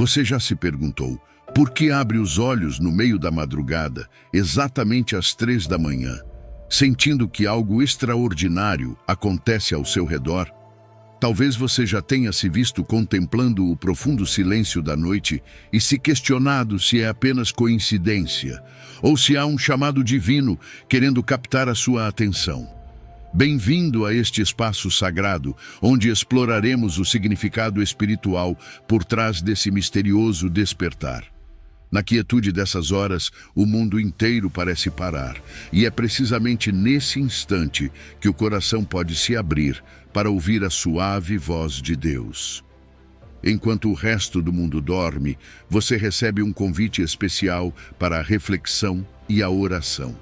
Você já se perguntou, por que abre os olhos no meio da madrugada, exatamente às 3 da manhã, sentindo que algo extraordinário acontece ao seu redor? Talvez você já tenha se visto contemplando o profundo silêncio da noite e se questionado se é apenas coincidência ou se há um chamado divino querendo captar a sua atenção. Bem-vindo a este espaço sagrado, onde exploraremos o significado espiritual por trás desse misterioso despertar. Na quietude dessas horas, o mundo inteiro parece parar, e é precisamente nesse instante que o coração pode se abrir para ouvir a suave voz de Deus. Enquanto o resto do mundo dorme, você recebe um convite especial para a reflexão e a oração.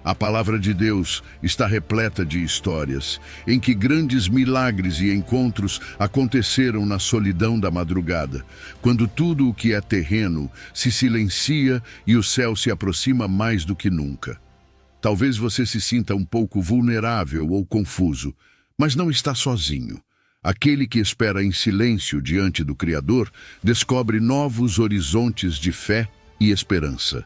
A palavra de Deus está repleta de histórias em que grandes milagres e encontros aconteceram na solidão da madrugada, quando tudo o que é terreno se silencia e o céu se aproxima mais do que nunca. Talvez você se sinta um pouco vulnerável ou confuso, mas não está sozinho. Aquele que espera em silêncio diante do Criador descobre novos horizontes de fé e esperança.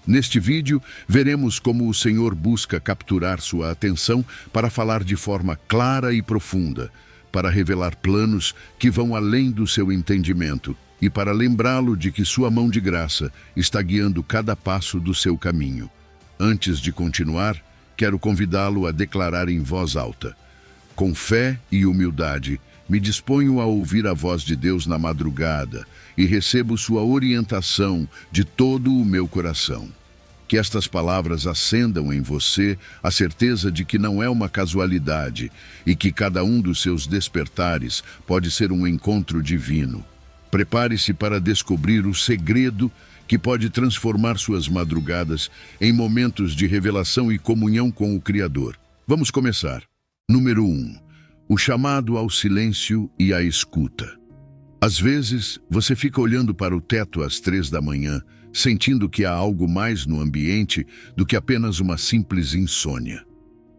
Neste vídeo, veremos como o Senhor busca capturar sua atenção para falar de forma clara e profunda, para revelar planos que vão além do seu entendimento e para lembrá-lo de que sua mão de graça está guiando cada passo do seu caminho. Antes de continuar, quero convidá-lo a declarar em voz alta: com fé e humildade, me disponho a ouvir a voz de Deus na madrugada e recebo sua orientação de todo o meu coração. Que estas palavras acendam em você a certeza de que não é uma casualidade e que cada um dos seus despertares pode ser um encontro divino. Prepare-se para descobrir o segredo que pode transformar suas madrugadas em momentos de revelação e comunhão com o Criador. Vamos começar. Número 1. O chamado ao silêncio e à escuta. Às vezes, você fica olhando para o teto às 3 da manhã, sentindo que há algo mais no ambiente do que apenas uma simples insônia.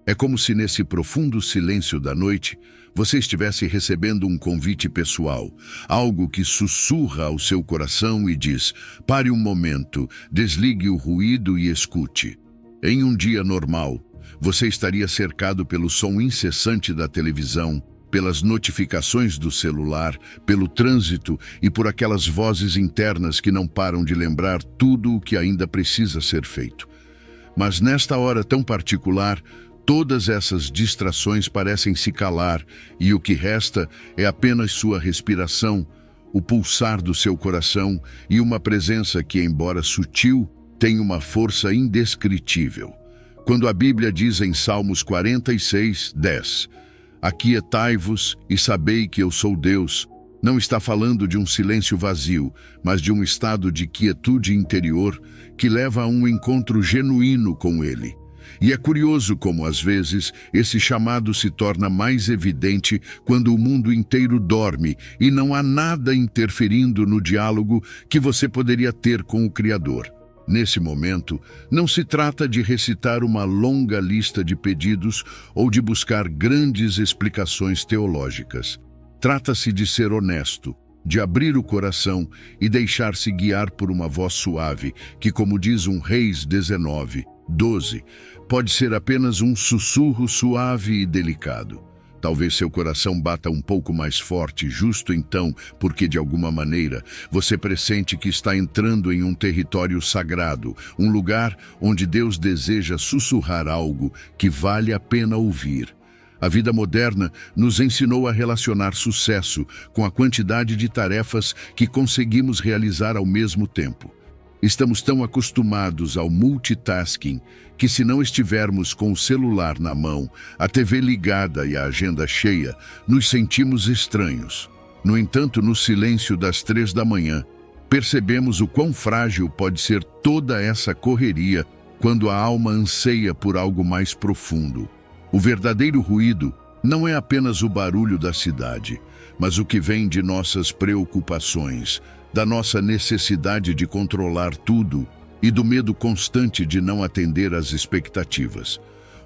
É como se nesse profundo silêncio da noite, você estivesse recebendo um convite pessoal, algo que sussurra ao seu coração e diz: pare um momento, desligue o ruído e escute. Em um dia normal, você estaria cercado pelo som incessante da televisão, pelas notificações do celular, pelo trânsito e por aquelas vozes internas que não param de lembrar tudo o que ainda precisa ser feito. Mas nesta hora tão particular, todas essas distrações parecem se calar e o que resta é apenas sua respiração, o pulsar do seu coração e uma presença que, embora sutil, tem uma força indescritível. Quando a Bíblia diz em Salmos 46, 10, aquietai-vos e sabei que eu sou Deus, não está falando de um silêncio vazio, mas de um estado de quietude interior que leva a um encontro genuíno com Ele. E é curioso como, às vezes, esse chamado se torna mais evidente quando o mundo inteiro dorme e não há nada interferindo no diálogo que você poderia ter com o Criador. Nesse momento, não se trata de recitar uma longa lista de pedidos ou de buscar grandes explicações teológicas. Trata-se de ser honesto, de abrir o coração e deixar-se guiar por uma voz suave, que, como diz um Reis 19, 12, pode ser apenas um sussurro suave e delicado. Talvez seu coração bata um pouco mais forte justo então, porque de alguma maneira você pressente que está entrando em um território sagrado, um lugar onde Deus deseja sussurrar algo que vale a pena ouvir. A vida moderna nos ensinou a relacionar sucesso com a quantidade de tarefas que conseguimos realizar ao mesmo tempo. Estamos tão acostumados ao multitasking que, se não estivermos com o celular na mão, a TV ligada e a agenda cheia, nos sentimos estranhos. No entanto, no silêncio das 3 da manhã, percebemos o quão frágil pode ser toda essa correria quando a alma anseia por algo mais profundo. O verdadeiro ruído não é apenas o barulho da cidade, mas o que vem de nossas preocupações, da nossa necessidade de controlar tudo e do medo constante de não atender às expectativas.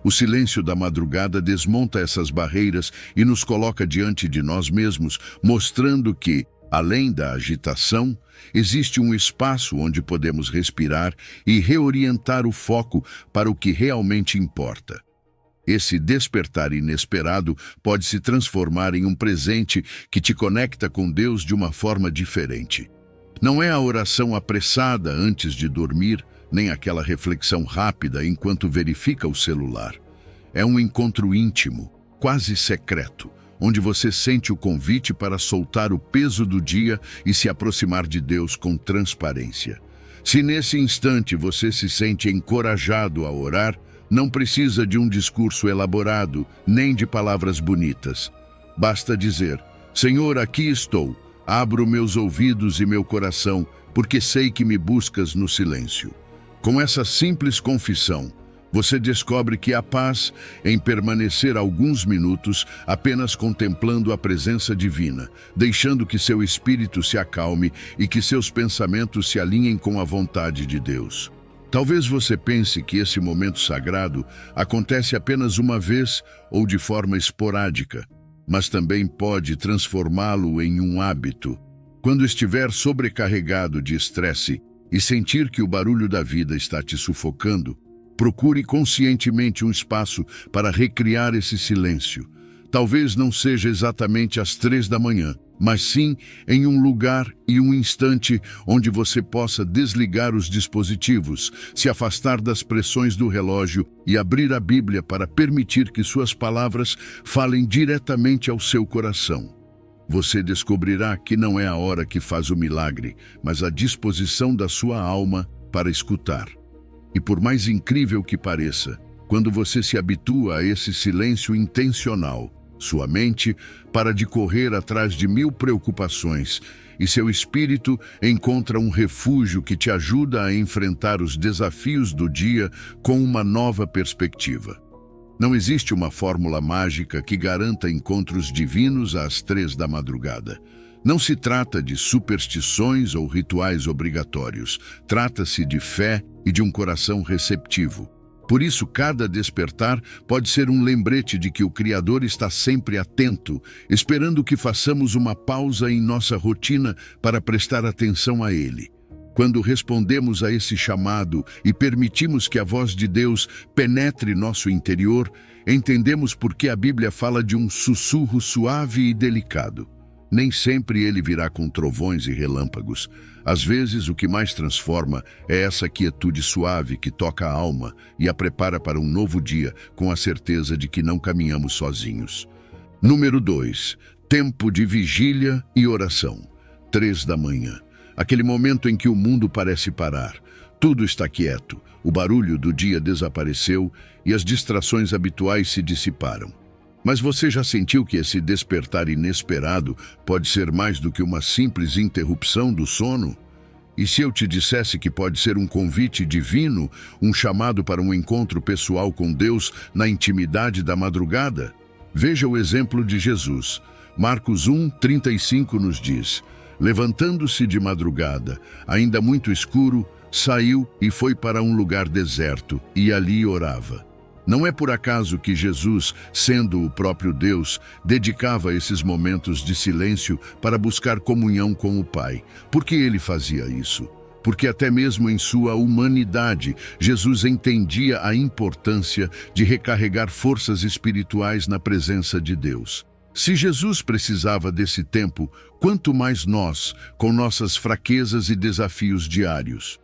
O silêncio da madrugada desmonta essas barreiras e nos coloca diante de nós mesmos, mostrando que, Além da agitação, existe um espaço onde podemos respirar e reorientar o foco para o que realmente importa. Esse despertar inesperado pode se transformar em um presente que te conecta com Deus de uma forma diferente. Não é a oração apressada antes de dormir, nem aquela reflexão rápida enquanto verifica o celular. É um encontro íntimo, quase secreto, onde você sente o convite para soltar o peso do dia e se aproximar de Deus com transparência. Se nesse instante você se sente encorajado a orar, não precisa de um discurso elaborado, nem de palavras bonitas. Basta dizer: Senhor, aqui estou, abro meus ouvidos e meu coração, porque sei que me buscas no silêncio. Com essa simples confissão, você descobre que há paz em permanecer alguns minutos apenas contemplando a presença divina, deixando que seu espírito se acalme e que seus pensamentos se alinhem com a vontade de Deus. Talvez você pense que esse momento sagrado acontece apenas uma vez ou de forma esporádica, mas também pode transformá-lo em um hábito. Quando estiver sobrecarregado de estresse e sentir que o barulho da vida está te sufocando, procure conscientemente um espaço para recriar esse silêncio. Talvez não seja exatamente às 3 da manhã, mas sim em um lugar e um instante onde você possa desligar os dispositivos, se afastar das pressões do relógio e abrir a Bíblia para permitir que suas palavras falem diretamente ao seu coração. Você descobrirá que não é a hora que faz o milagre, mas a disposição da sua alma para escutar. E por mais incrível que pareça, quando você se habitua a esse silêncio intencional, sua mente para de correr atrás de 1000 preocupações e seu espírito encontra um refúgio que te ajuda a enfrentar os desafios do dia com uma nova perspectiva. Não existe uma fórmula mágica que garanta encontros divinos às 3 da madrugada. Não se trata de superstições ou rituais obrigatórios. Trata-se de fé e de um coração receptivo. Por isso, cada despertar pode ser um lembrete de que o Criador está sempre atento, esperando que façamos uma pausa em nossa rotina para prestar atenção a Ele. Quando respondemos a esse chamado e permitimos que a voz de Deus penetre nosso interior, entendemos por que a Bíblia fala de um sussurro suave e delicado. Nem sempre ele virá com trovões e relâmpagos. Às vezes, o que mais transforma é essa quietude suave que toca a alma e a prepara para um novo dia, com a certeza de que não caminhamos sozinhos. Número 2. Tempo de vigília e oração. 3 da manhã. Aquele momento em que o mundo parece parar. Tudo está quieto, o barulho do dia desapareceu e as distrações habituais se dissiparam. Mas você já sentiu que esse despertar inesperado pode ser mais do que uma simples interrupção do sono? E se eu te dissesse que pode ser um convite divino, um chamado para um encontro pessoal com Deus na intimidade da madrugada? Veja o exemplo de Jesus. Marcos 1:35 nos diz: levantando-se de madrugada, ainda muito escuro, saiu e foi para um lugar deserto, e ali orava. Não é por acaso que Jesus, sendo o próprio Deus, dedicava esses momentos de silêncio para buscar comunhão com o Pai. Por que ele fazia isso? Porque até mesmo em sua humanidade, Jesus entendia a importância de recarregar forças espirituais na presença de Deus. Se Jesus precisava desse tempo, quanto mais nós, com nossas fraquezas e desafios diários.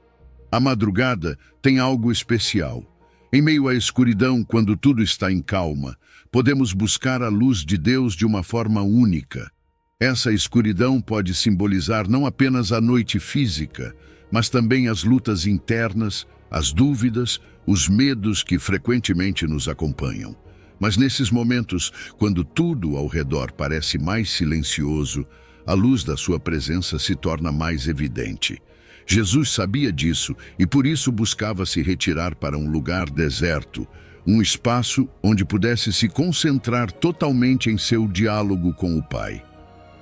A madrugada tem algo especial. Em meio à escuridão, quando tudo está em calma, podemos buscar a luz de Deus de uma forma única. Essa escuridão pode simbolizar não apenas a noite física, mas também as lutas internas, as dúvidas, os medos que frequentemente nos acompanham. Mas nesses momentos, quando tudo ao redor parece mais silencioso, a luz da sua presença se torna mais evidente. Jesus sabia disso e por isso buscava se retirar para um lugar deserto, um espaço onde pudesse se concentrar totalmente em seu diálogo com o Pai.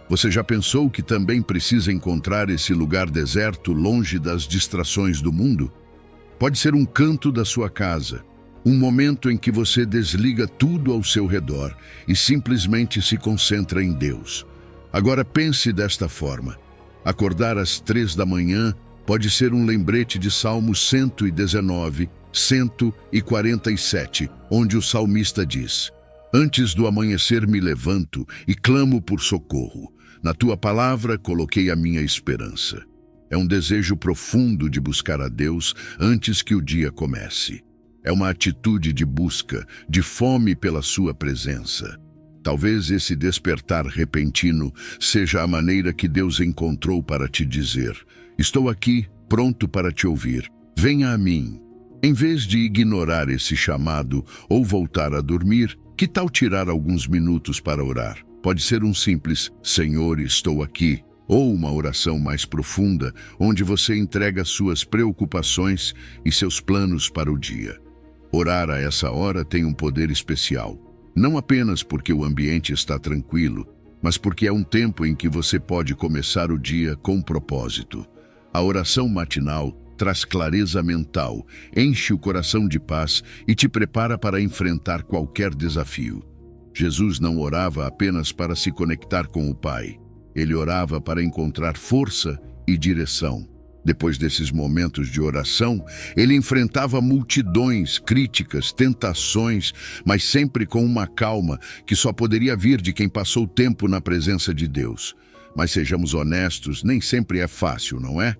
Você já pensou que também precisa encontrar esse lugar deserto longe das distrações do mundo? Pode ser um canto da sua casa, um momento em que você desliga tudo ao seu redor e simplesmente se concentra em Deus. Agora pense desta forma. Acordar às 3 da manhã pode ser um lembrete de Salmos 119, 147, onde o salmista diz: Antes do amanhecer me levanto e clamo por socorro. Na tua palavra coloquei a minha esperança. É um desejo profundo de buscar a Deus antes que o dia comece. É uma atitude de busca, de fome pela sua presença. Talvez esse despertar repentino seja a maneira que Deus encontrou para te dizer: estou aqui, pronto para te ouvir. Venha a mim. Em vez de ignorar esse chamado ou voltar a dormir, que tal tirar alguns minutos para orar? Pode ser um simples Senhor, estou aqui, ou uma oração mais profunda, onde você entrega suas preocupações e seus planos para o dia. Orar a essa hora tem um poder especial, não apenas porque o ambiente está tranquilo, mas porque é um tempo em que você pode começar o dia com propósito. A oração matinal traz clareza mental, enche o coração de paz e te prepara para enfrentar qualquer desafio. Jesus não orava apenas para se conectar com o Pai. Ele orava para encontrar força e direção. Depois desses momentos de oração, ele enfrentava multidões, críticas, tentações, mas sempre com uma calma que só poderia vir de quem passou tempo na presença de Deus. Mas sejamos honestos, nem sempre é fácil, não é?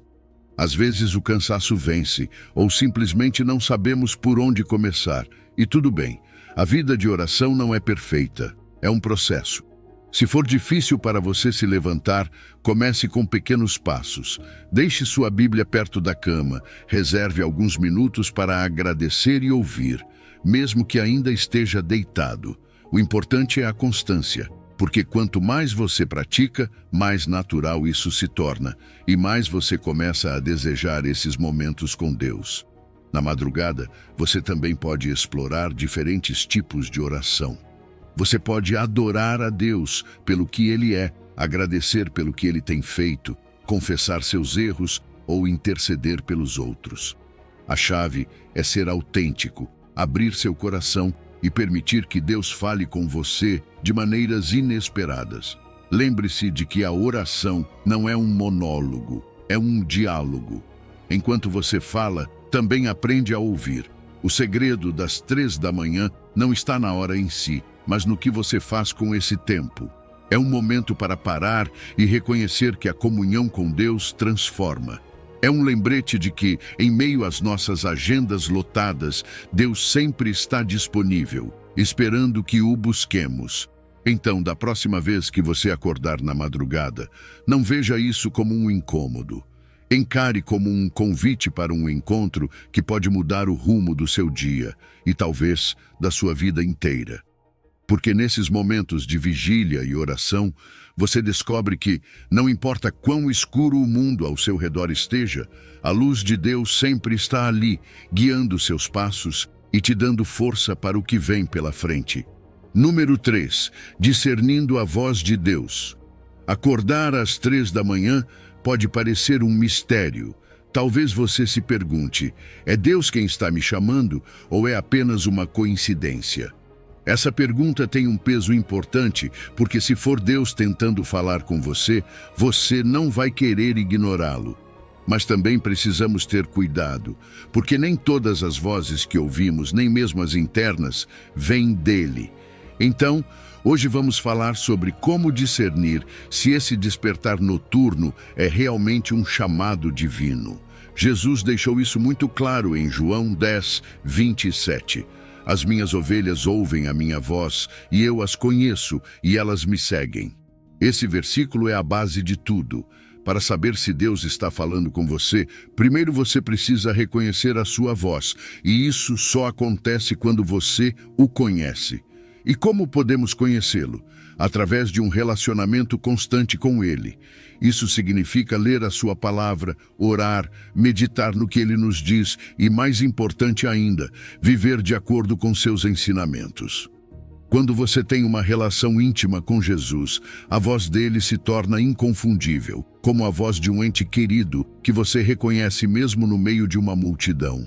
Às vezes o cansaço vence, ou simplesmente não sabemos por onde começar. E tudo bem, a vida de oração não é perfeita, é um processo. Se for difícil para você se levantar, comece com pequenos passos. Deixe sua Bíblia perto da cama, reserve alguns minutos para agradecer e ouvir, mesmo que ainda esteja deitado. O importante é a constância, porque quanto mais você pratica, mais natural isso se torna, e mais você começa a desejar esses momentos com Deus. Na madrugada, você também pode explorar diferentes tipos de oração. Você pode adorar a Deus pelo que Ele é, agradecer pelo que Ele tem feito, confessar seus erros ou interceder pelos outros. A chave é ser autêntico, abrir seu coração e permitir que Deus fale com você de maneiras inesperadas. Lembre-se de que a oração não é um monólogo, é um diálogo. Enquanto você fala, também aprende a ouvir. O segredo das 3 da manhã não está na hora em si, mas no que você faz com esse tempo. É um momento para parar e reconhecer que a comunhão com Deus transforma. É um lembrete de que, em meio às nossas agendas lotadas, Deus sempre está disponível, esperando que o busquemos. Então, da próxima vez que você acordar na madrugada, não veja isso como um incômodo. Encare como um convite para um encontro que pode mudar o rumo do seu dia e talvez da sua vida inteira. Porque nesses momentos de vigília e oração, você descobre que, não importa quão escuro o mundo ao seu redor esteja, a luz de Deus sempre está ali, guiando seus passos e te dando força para o que vem pela frente. Número 3. Discernindo a voz de Deus. Acordar às 3 da manhã pode parecer um mistério. Talvez você se pergunte: é Deus quem está me chamando ou é apenas uma coincidência? Essa pergunta tem um peso importante, porque se for Deus tentando falar com você, você não vai querer ignorá-lo. Mas também precisamos ter cuidado, porque nem todas as vozes que ouvimos, nem mesmo as internas, vêm dele. Então, hoje vamos falar sobre como discernir se esse despertar noturno é realmente um chamado divino. Jesus deixou isso muito claro em João 10, 27. As minhas ovelhas ouvem a minha voz, e eu as conheço, e elas me seguem. Esse versículo é a base de tudo. Para saber se Deus está falando com você, primeiro você precisa reconhecer a sua voz, e isso só acontece quando você o conhece. E como podemos conhecê-lo? Através de um relacionamento constante com Ele. Isso significa ler a sua palavra, orar, meditar no que Ele nos diz e, mais importante ainda, viver de acordo com seus ensinamentos. Quando você tem uma relação íntima com Jesus, a voz dele se torna inconfundível, como a voz de um ente querido que você reconhece mesmo no meio de uma multidão.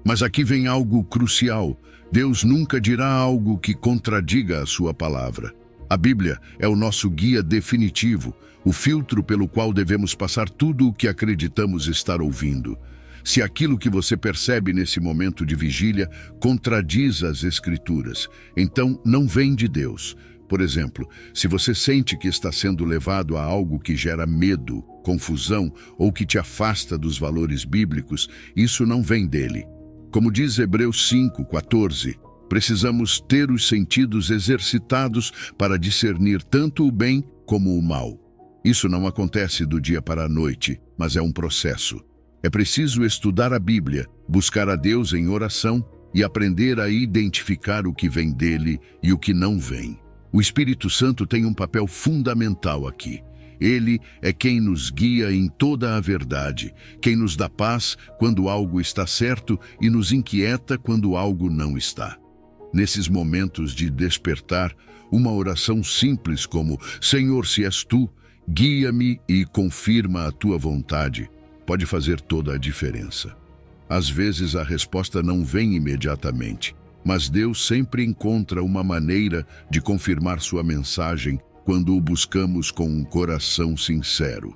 Mas aqui vem algo crucial. Deus nunca dirá algo que contradiga a sua palavra. A Bíblia é o nosso guia definitivo, o filtro pelo qual devemos passar tudo o que acreditamos estar ouvindo. Se aquilo que você percebe nesse momento de vigília contradiz as Escrituras, então não vem de Deus. Por exemplo, se você sente que está sendo levado a algo que gera medo, confusão ou que te afasta dos valores bíblicos, isso não vem dele. Como diz Hebreus 5:14, precisamos ter os sentidos exercitados para discernir tanto o bem como o mal. Isso não acontece do dia para a noite, mas é um processo. É preciso estudar a Bíblia, buscar a Deus em oração e aprender a identificar o que vem dele e o que não vem. O Espírito Santo tem um papel fundamental aqui. Ele é quem nos guia em toda a verdade, quem nos dá paz quando algo está certo e nos inquieta quando algo não está. Nesses momentos de despertar, uma oração simples como "Senhor, se és tu, guia-me e confirma a tua vontade", pode fazer toda a diferença. Às vezes a resposta não vem imediatamente, mas Deus sempre encontra uma maneira de confirmar sua mensagem quando o buscamos com um coração sincero.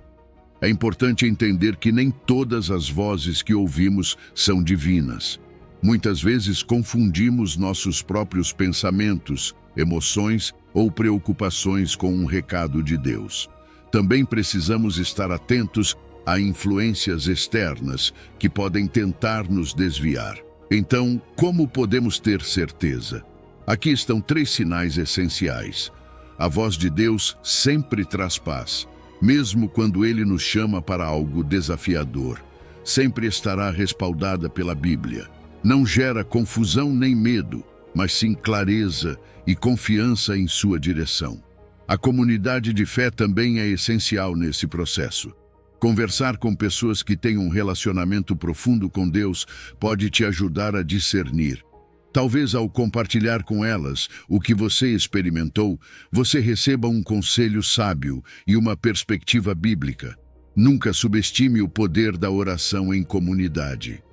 É importante entender que nem todas as vozes que ouvimos são divinas. Muitas vezes confundimos nossos próprios pensamentos, emoções ou preocupações com um recado de Deus. Também precisamos estar atentos a influências externas que podem tentar nos desviar. Então, como podemos ter certeza? Aqui estão 3 sinais essenciais. A voz de Deus sempre traz paz, mesmo quando Ele nos chama para algo desafiador. Sempre estará respaldada pela Bíblia. Não gera confusão nem medo, mas sim clareza e confiança em sua direção. A comunidade de fé também é essencial nesse processo. Conversar com pessoas que têm um relacionamento profundo com Deus pode te ajudar a discernir. Talvez ao compartilhar com elas o que você experimentou, você receba um conselho sábio e uma perspectiva bíblica. Nunca subestime o poder da oração em comunidade.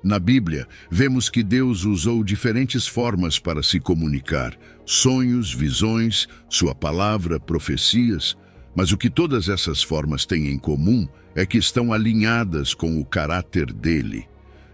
Na Bíblia, vemos que Deus usou diferentes formas para se comunicar: sonhos, visões, sua palavra, profecias. Mas o que todas essas formas têm em comum é que estão alinhadas com o caráter dele.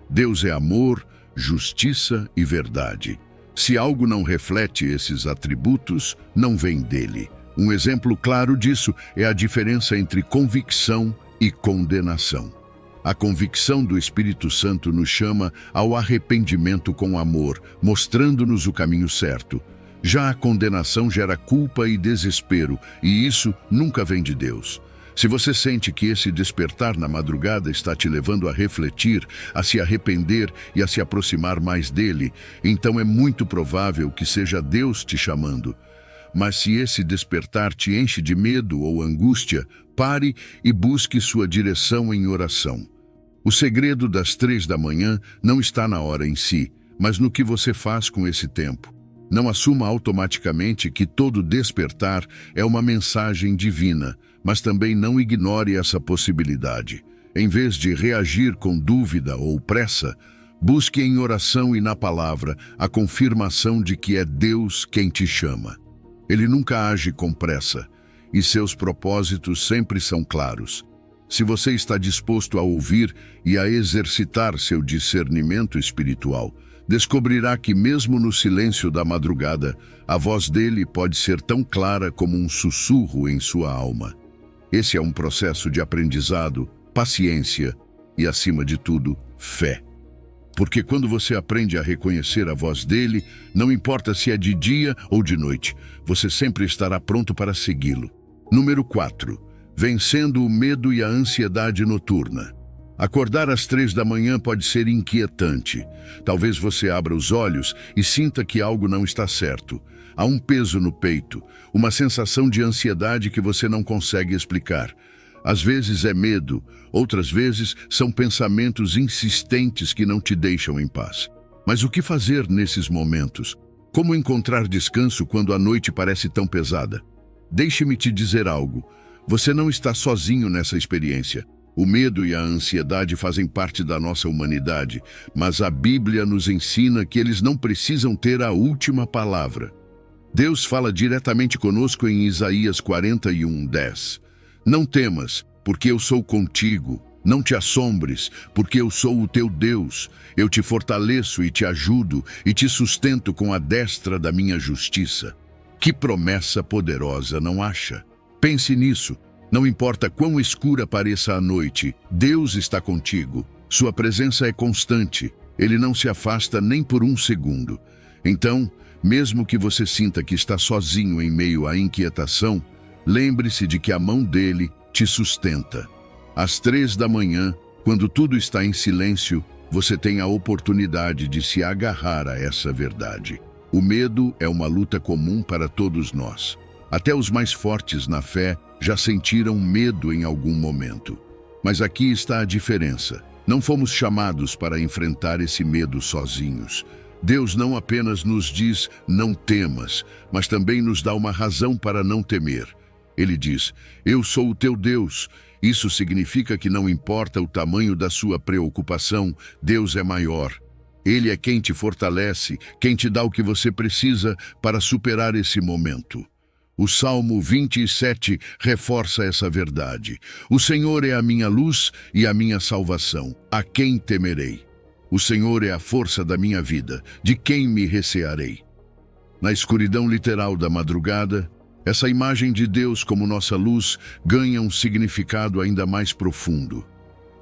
Deus é amor, justiça e verdade. Se algo não reflete esses atributos, não vem dele. Um exemplo claro disso é a diferença entre convicção e condenação. A convicção do Espírito Santo nos chama ao arrependimento com amor, mostrando-nos o caminho certo. Já a condenação gera culpa e desespero, e isso nunca vem de Deus. Se você sente que esse despertar na madrugada está te levando a refletir, a se arrepender e a se aproximar mais dele, então é muito provável que seja Deus te chamando. Mas se esse despertar te enche de medo ou angústia, pare e busque sua direção em oração. O segredo das 3 da manhã não está na hora em si, mas no que você faz com esse tempo. Não assuma automaticamente que todo despertar é uma mensagem divina, mas também não ignore essa possibilidade. Em vez de reagir com dúvida ou pressa, busque em oração e na palavra a confirmação de que é Deus quem te chama. Ele nunca age com pressa, e seus propósitos sempre são claros. Se você está disposto a ouvir e a exercitar seu discernimento espiritual, descobrirá que mesmo no silêncio da madrugada, a voz dele pode ser tão clara como um sussurro em sua alma. Esse é um processo de aprendizado, paciência e, acima de tudo, fé. Porque quando você aprende a reconhecer a voz dele, não importa se é de dia ou de noite, você sempre estará pronto para segui-lo. Número 4. Vencendo o medo e a ansiedade noturna. Acordar às 3 da manhã pode ser inquietante. Talvez você abra os olhos e sinta que algo não está certo. Há um peso no peito, uma sensação de ansiedade que você não consegue explicar. Às vezes é medo, outras vezes são pensamentos insistentes que não te deixam em paz. Mas o que fazer nesses momentos? Como encontrar descanso quando a noite parece tão pesada? Deixe-me te dizer algo. Você não está sozinho nessa experiência. O medo e a ansiedade fazem parte da nossa humanidade, mas a Bíblia nos ensina que eles não precisam ter a última palavra. Deus fala diretamente conosco em Isaías 41:10. Não temas, porque eu sou contigo. Não te assombres, porque eu sou o teu Deus. Eu te fortaleço e te ajudo e te sustento com a destra da minha justiça. Que promessa poderosa, não acha? Pense nisso. Não importa quão escura pareça a noite, Deus está contigo. Sua presença é constante. Ele não se afasta nem por um segundo. Então, mesmo que você sinta que está sozinho em meio à inquietação, lembre-se de que a mão dele te sustenta. Às 3 da manhã, quando tudo está em silêncio, você tem a oportunidade de se agarrar a essa verdade. O medo é uma luta comum para todos nós. Até os mais fortes na fé já sentiram medo em algum momento. Mas aqui está a diferença. Não fomos chamados para enfrentar esse medo sozinhos. Deus não apenas nos diz, não temas, mas também nos dá uma razão para não temer. Ele diz, eu sou o teu Deus. Isso significa que não importa o tamanho da sua preocupação, Deus é maior. Ele é quem te fortalece, quem te dá o que você precisa para superar esse momento. O Salmo 27 reforça essa verdade. O Senhor é a minha luz e a minha salvação. A quem temerei? O Senhor é a força da minha vida. De quem me recearei? Na escuridão literal da madrugada, essa imagem de Deus como nossa luz ganha um significado ainda mais profundo.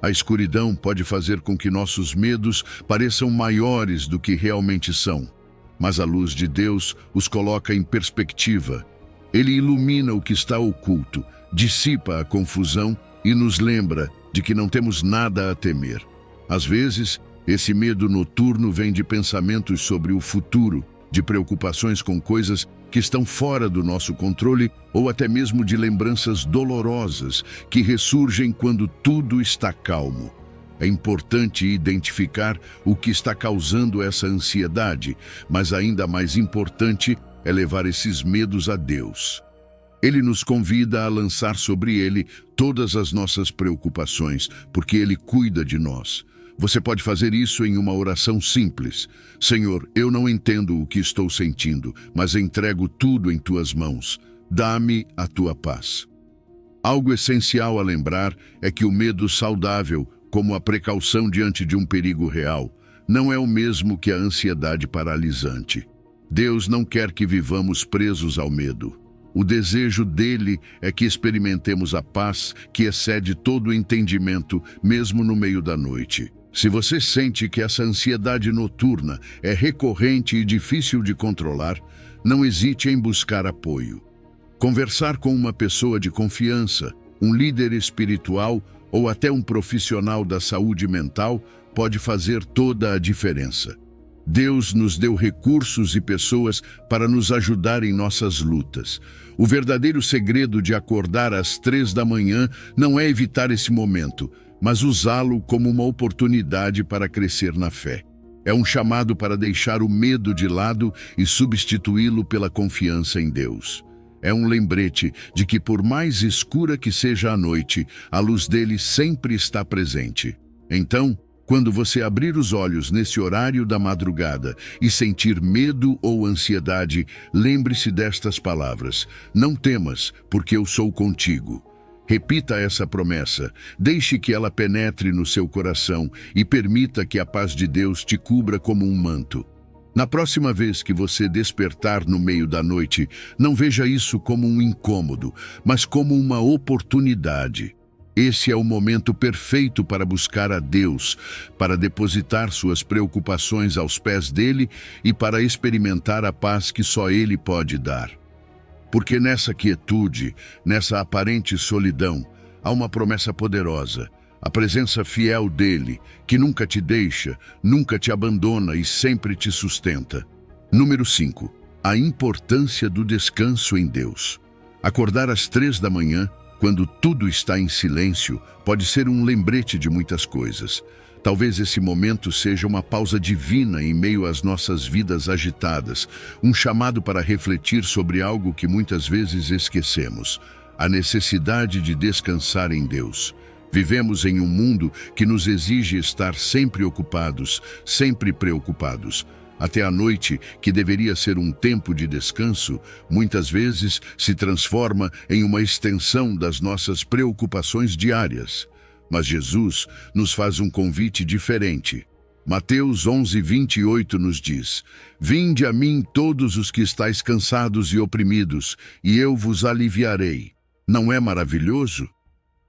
A escuridão pode fazer com que nossos medos pareçam maiores do que realmente são, mas a luz de Deus os coloca em perspectiva. Ele ilumina o que está oculto, dissipa a confusão e nos lembra de que não temos nada a temer. Às vezes, esse medo noturno vem de pensamentos sobre o futuro, de preocupações com coisas que estão fora do nosso controle ou até mesmo de lembranças dolorosas que ressurgem quando tudo está calmo. É importante identificar o que está causando essa ansiedade, mas ainda mais importante é levar esses medos a Deus. Ele nos convida a lançar sobre ele todas as nossas preocupações, porque ele cuida de nós. Você pode fazer isso em uma oração simples. Senhor, eu não entendo o que estou sentindo, mas entrego tudo em tuas mãos. Dá-me a tua paz. Algo essencial a lembrar é que o medo saudável, como a precaução diante de um perigo real, não é o mesmo que a ansiedade paralisante. Deus não quer que vivamos presos ao medo. O desejo dele é que experimentemos a paz que excede todo o entendimento, mesmo no meio da noite. Se você sente que essa ansiedade noturna é recorrente e difícil de controlar, não hesite em buscar apoio. Conversar com uma pessoa de confiança, um líder espiritual ou até um profissional da saúde mental pode fazer toda a diferença. Deus nos deu recursos e pessoas para nos ajudar em nossas lutas. O verdadeiro segredo de acordar às 3 da manhã não é evitar esse momento, mas usá-lo como uma oportunidade para crescer na fé. É um chamado para deixar o medo de lado e substituí-lo pela confiança em Deus. É um lembrete de que, por mais escura que seja a noite, a luz dele sempre está presente. Então, quando você abrir os olhos nesse horário da madrugada e sentir medo ou ansiedade, lembre-se destas palavras: não temas, porque eu sou contigo. Repita essa promessa, deixe que ela penetre no seu coração e permita que a paz de Deus te cubra como um manto. Na próxima vez que você despertar no meio da noite, não veja isso como um incômodo, mas como uma oportunidade. Esse é o momento perfeito para buscar a Deus, para depositar suas preocupações aos pés dele e para experimentar a paz que só ele pode dar. Porque nessa quietude, nessa aparente solidão, há uma promessa poderosa, a presença fiel dele, que nunca te deixa, nunca te abandona e sempre te sustenta. Número 5. A importância do descanso em Deus. Acordar às 3 da manhã, quando tudo está em silêncio, pode ser um lembrete de muitas coisas. Talvez esse momento seja uma pausa divina em meio às nossas vidas agitadas, um chamado para refletir sobre algo que muitas vezes esquecemos: a necessidade de descansar em Deus. Vivemos em um mundo que nos exige estar sempre ocupados, sempre preocupados. Até a noite, que deveria ser um tempo de descanso, muitas vezes se transforma em uma extensão das nossas preocupações diárias. Mas Jesus nos faz um convite diferente. Mateus 11:28 nos diz: Vinde a mim todos os que estáis cansados e oprimidos, e eu vos aliviarei. Não é maravilhoso?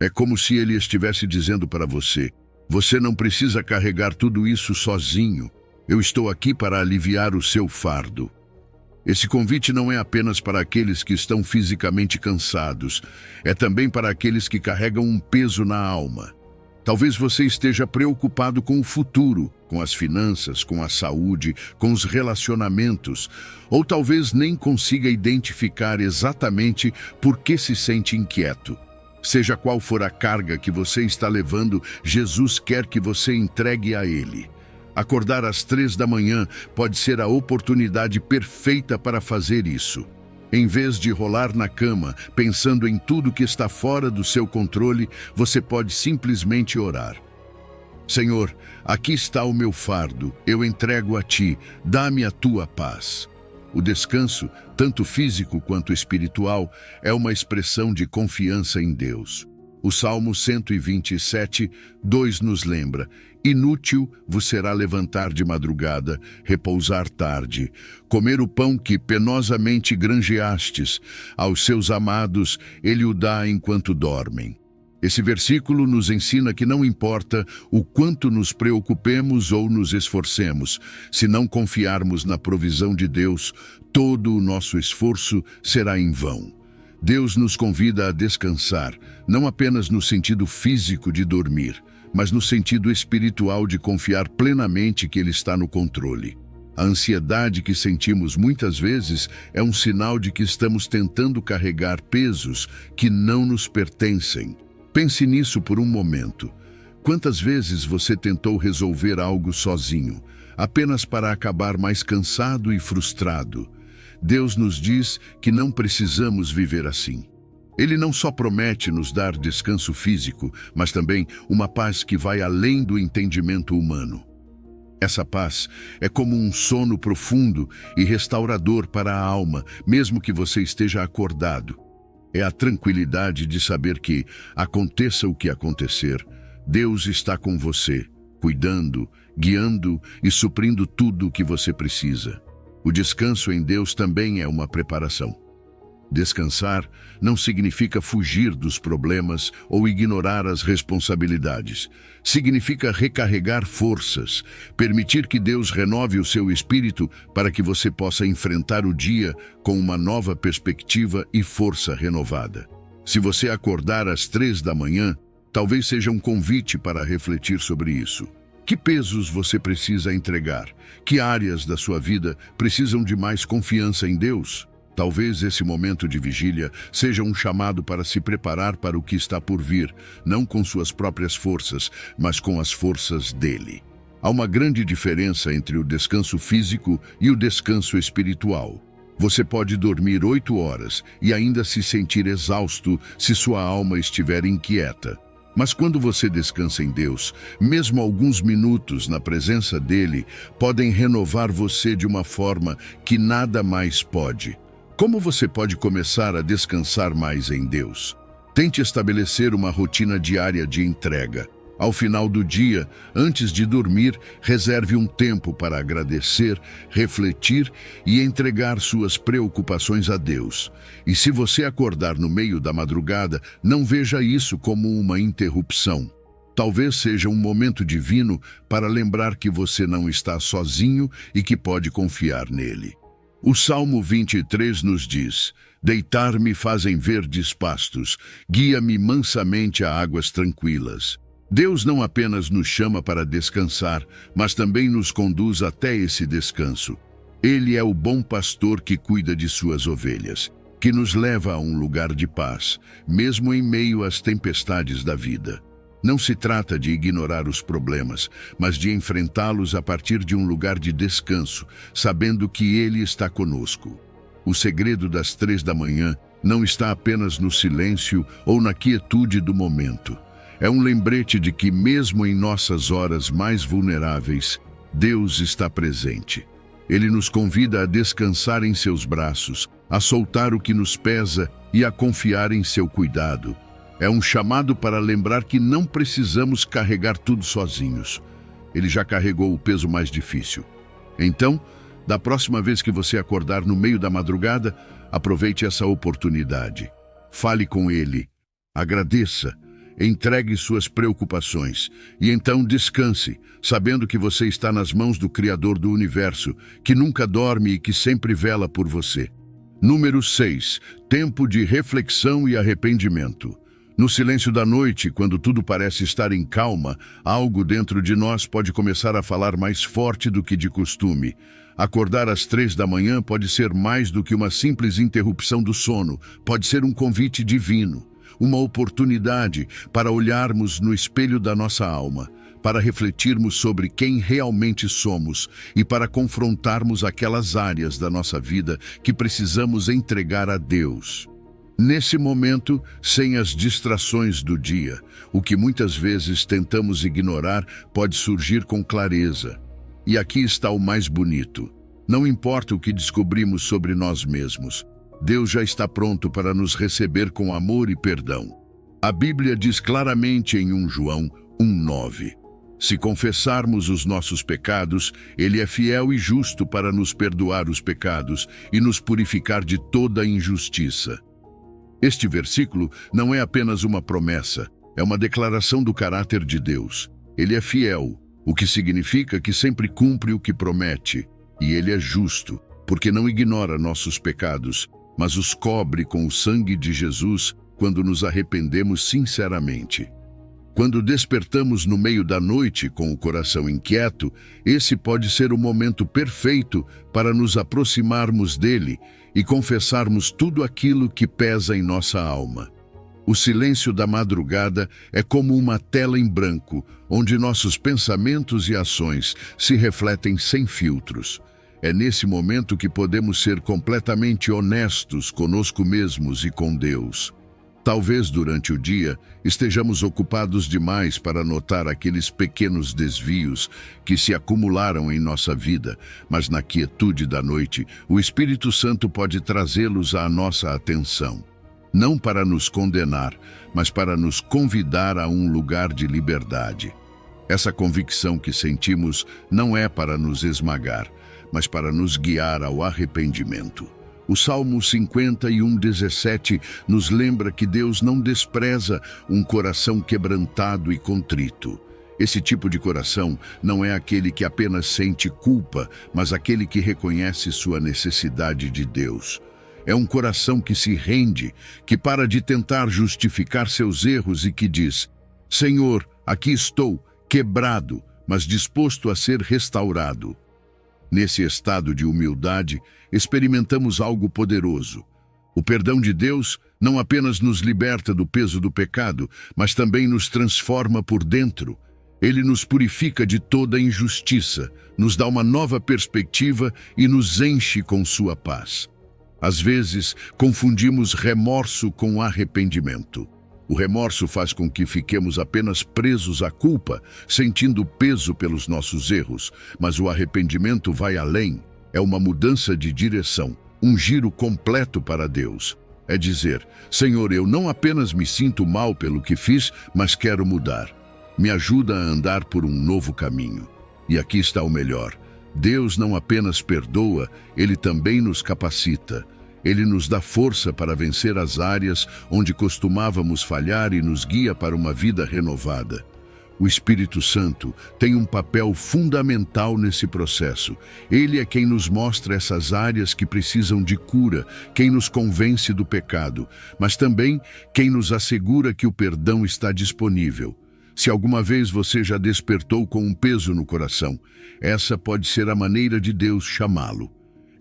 É como se ele estivesse dizendo para você: você não precisa carregar tudo isso sozinho. Eu estou aqui para aliviar o seu fardo. Esse convite não é apenas para aqueles que estão fisicamente cansados, é também para aqueles que carregam um peso na alma. Talvez você esteja preocupado com o futuro, com as finanças, com a saúde, com os relacionamentos, ou talvez nem consiga identificar exatamente por que se sente inquieto. Seja qual for a carga que você está levando, Jesus quer que você entregue a Ele. Acordar às 3 da manhã pode ser a oportunidade perfeita para fazer isso. Em vez de rolar na cama, pensando em tudo que está fora do seu controle, você pode simplesmente orar. Senhor, aqui está o meu fardo, eu entrego a Ti, dá-me a Tua paz. O descanso, tanto físico quanto espiritual, é uma expressão de confiança em Deus. O Salmo 127:2 nos lembra: inútil vos será levantar de madrugada, repousar tarde, comer o pão que penosamente granjeastes, aos seus amados ele o dá enquanto dormem. Esse versículo nos ensina que não importa o quanto nos preocupemos ou nos esforcemos, se não confiarmos na provisão de Deus, todo o nosso esforço será em vão. Deus nos convida a descansar, não apenas no sentido físico de dormir, mas no sentido espiritual de confiar plenamente que Ele está no controle. A ansiedade que sentimos muitas vezes é um sinal de que estamos tentando carregar pesos que não nos pertencem. Pense nisso por um momento. Quantas vezes você tentou resolver algo sozinho, apenas para acabar mais cansado e frustrado? Deus nos diz que não precisamos viver assim. Ele não só promete nos dar descanso físico, mas também uma paz que vai além do entendimento humano. Essa paz é como um sono profundo e restaurador para a alma, mesmo que você esteja acordado. É a tranquilidade de saber que, aconteça o que acontecer, Deus está com você, cuidando, guiando e suprindo tudo o que você precisa. O descanso em Deus também é uma preparação. Descansar não significa fugir dos problemas ou ignorar as responsabilidades. Significa recarregar forças, permitir que Deus renove o seu espírito para que você possa enfrentar o dia com uma nova perspectiva e força renovada. Se você acordar às 3 da manhã, talvez seja um convite para refletir sobre isso. Que pesos você precisa entregar? Que áreas da sua vida precisam de mais confiança em Deus? Talvez esse momento de vigília seja um chamado para se preparar para o que está por vir, não com suas próprias forças, mas com as forças dele. Há uma grande diferença entre o descanso físico e o descanso espiritual. Você pode dormir 8 horas e ainda se sentir exausto se sua alma estiver inquieta. Mas quando você descansa em Deus, mesmo alguns minutos na presença dele podem renovar você de uma forma que nada mais pode. Como você pode começar a descansar mais em Deus? Tente estabelecer uma rotina diária de entrega. Ao final do dia, antes de dormir, reserve um tempo para agradecer, refletir e entregar suas preocupações a Deus. E se você acordar no meio da madrugada, não veja isso como uma interrupção. Talvez seja um momento divino para lembrar que você não está sozinho e que pode confiar nele. O Salmo 23 nos diz: deitar-me fazem verdes pastos, guia-me mansamente a águas tranquilas. Deus não apenas nos chama para descansar, mas também nos conduz até esse descanso. Ele é o bom pastor que cuida de suas ovelhas, que nos leva a um lugar de paz, mesmo em meio às tempestades da vida. Não se trata de ignorar os problemas, mas de enfrentá-los a partir de um lugar de descanso, sabendo que Ele está conosco. O segredo das 3 da manhã não está apenas no silêncio ou na quietude do momento. É um lembrete de que, mesmo em nossas horas mais vulneráveis, Deus está presente. Ele nos convida a descansar em seus braços, a soltar o que nos pesa e a confiar em seu cuidado. É um chamado para lembrar que não precisamos carregar tudo sozinhos. Ele já carregou o peso mais difícil. Então, da próxima vez que você acordar no meio da madrugada, aproveite essa oportunidade. Fale com Ele, agradeça, entregue suas preocupações e então descanse, sabendo que você está nas mãos do Criador do Universo, que nunca dorme e que sempre vela por você. Número 6. Tempo de reflexão e arrependimento. No silêncio da noite, quando tudo parece estar em calma, algo dentro de nós pode começar a falar mais forte do que de costume. Acordar às 3 da manhã pode ser mais do que uma simples interrupção do sono, pode ser um convite divino, uma oportunidade para olharmos no espelho da nossa alma, para refletirmos sobre quem realmente somos e para confrontarmos aquelas áreas da nossa vida que precisamos entregar a Deus. Nesse momento, sem as distrações do dia, o que muitas vezes tentamos ignorar pode surgir com clareza. E aqui está o mais bonito. Não importa o que descobrimos sobre nós mesmos, Deus já está pronto para nos receber com amor e perdão. A Bíblia diz claramente em 1 João 1:9: se confessarmos os nossos pecados, Ele é fiel e justo para nos perdoar os pecados e nos purificar de toda injustiça. Este versículo não é apenas uma promessa, é uma declaração do caráter de Deus. Ele é fiel, o que significa que sempre cumpre o que promete, e Ele é justo, porque não ignora nossos pecados, mas os cobre com o sangue de Jesus quando nos arrependemos sinceramente. Quando despertamos no meio da noite com o coração inquieto, esse pode ser o momento perfeito para nos aproximarmos dele e confessarmos tudo aquilo que pesa em nossa alma. O silêncio da madrugada é como uma tela em branco, onde nossos pensamentos e ações se refletem sem filtros. É nesse momento que podemos ser completamente honestos conosco mesmos e com Deus. Talvez durante o dia estejamos ocupados demais para notar aqueles pequenos desvios que se acumularam em nossa vida, mas na quietude da noite, o Espírito Santo pode trazê-los à nossa atenção. Não para nos condenar, mas para nos convidar a um lugar de liberdade. Essa convicção que sentimos não é para nos esmagar, mas para nos guiar ao arrependimento. O Salmo 51:17 nos lembra que Deus não despreza um coração quebrantado e contrito. Esse tipo de coração não é aquele que apenas sente culpa, mas aquele que reconhece sua necessidade de Deus. É um coração que se rende, que para de tentar justificar seus erros e que diz: Senhor, aqui estou, quebrado, mas disposto a ser restaurado. Nesse estado de humildade, experimentamos algo poderoso. O perdão de Deus não apenas nos liberta do peso do pecado, mas também nos transforma por dentro. Ele nos purifica de toda injustiça, nos dá uma nova perspectiva e nos enche com sua paz. Às vezes, confundimos remorso com arrependimento. O remorso faz com que fiquemos apenas presos à culpa, sentindo peso pelos nossos erros, mas o arrependimento vai além. É uma mudança de direção, um giro completo para Deus. É dizer: Senhor, eu não apenas me sinto mal pelo que fiz, mas quero mudar. Me ajuda a andar por um novo caminho. E aqui está o melhor. Deus não apenas perdoa, Ele também nos capacita. Ele nos dá força para vencer as áreas onde costumávamos falhar e nos guia para uma vida renovada. O Espírito Santo tem um papel fundamental nesse processo. Ele é quem nos mostra essas áreas que precisam de cura, quem nos convence do pecado, mas também quem nos assegura que o perdão está disponível. Se alguma vez você já despertou com um peso no coração, essa pode ser a maneira de Deus chamá-lo.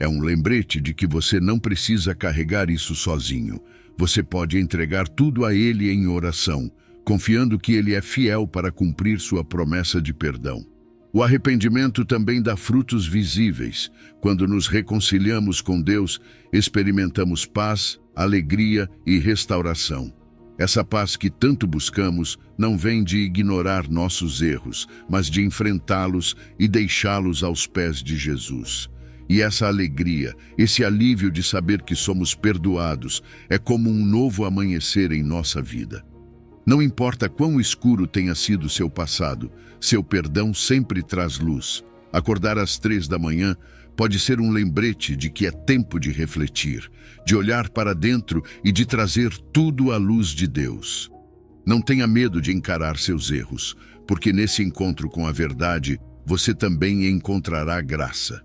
É um lembrete de que você não precisa carregar isso sozinho. Você pode entregar tudo a Ele em oração, confiando que Ele é fiel para cumprir sua promessa de perdão. O arrependimento também dá frutos visíveis. Quando nos reconciliamos com Deus, experimentamos paz, alegria e restauração. Essa paz que tanto buscamos não vem de ignorar nossos erros, mas de enfrentá-los e deixá-los aos pés de Jesus. E essa alegria, esse alívio de saber que somos perdoados, é como um novo amanhecer em nossa vida. Não importa quão escuro tenha sido seu passado, seu perdão sempre traz luz. Acordar às 3 da manhã pode ser um lembrete de que é tempo de refletir, de olhar para dentro e de trazer tudo à luz de Deus. Não tenha medo de encarar seus erros, porque nesse encontro com a verdade, você também encontrará graça.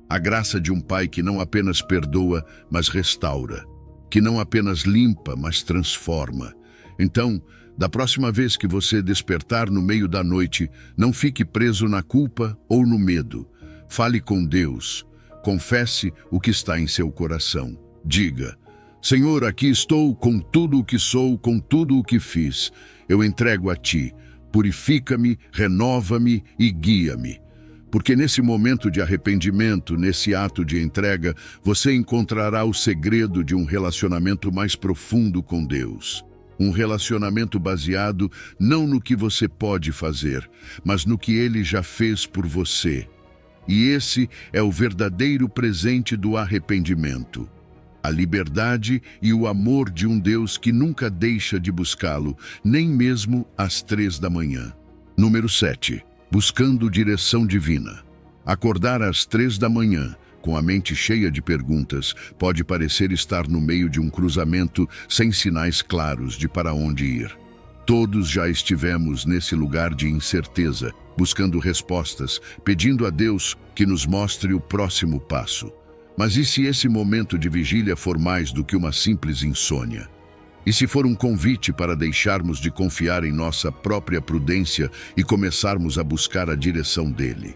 A graça de um Pai que não apenas perdoa, mas restaura, que não apenas limpa, mas transforma. Então, da próxima vez que você despertar no meio da noite, não fique preso na culpa ou no medo. Fale com Deus. Confesse o que está em seu coração. Diga: Senhor, aqui estou com tudo o que sou, com tudo o que fiz. Eu entrego a Ti. Purifica-me, renova-me e guia-me. Porque nesse momento de arrependimento, nesse ato de entrega, você encontrará o segredo de um relacionamento mais profundo com Deus. Um relacionamento baseado não no que você pode fazer, mas no que Ele já fez por você. E esse é o verdadeiro presente do arrependimento. A liberdade e o amor de um Deus que nunca deixa de buscá-lo, nem mesmo às 3 da manhã. Número 7. Buscando direção divina. Acordar às 3 da manhã, com a mente cheia de perguntas, pode parecer estar no meio de um cruzamento sem sinais claros de para onde ir. Todos já estivemos nesse lugar de incerteza, buscando respostas, pedindo a Deus que nos mostre o próximo passo. Mas e se esse momento de vigília for mais do que uma simples insônia? E se for um convite para deixarmos de confiar em nossa própria prudência e começarmos a buscar a direção dele?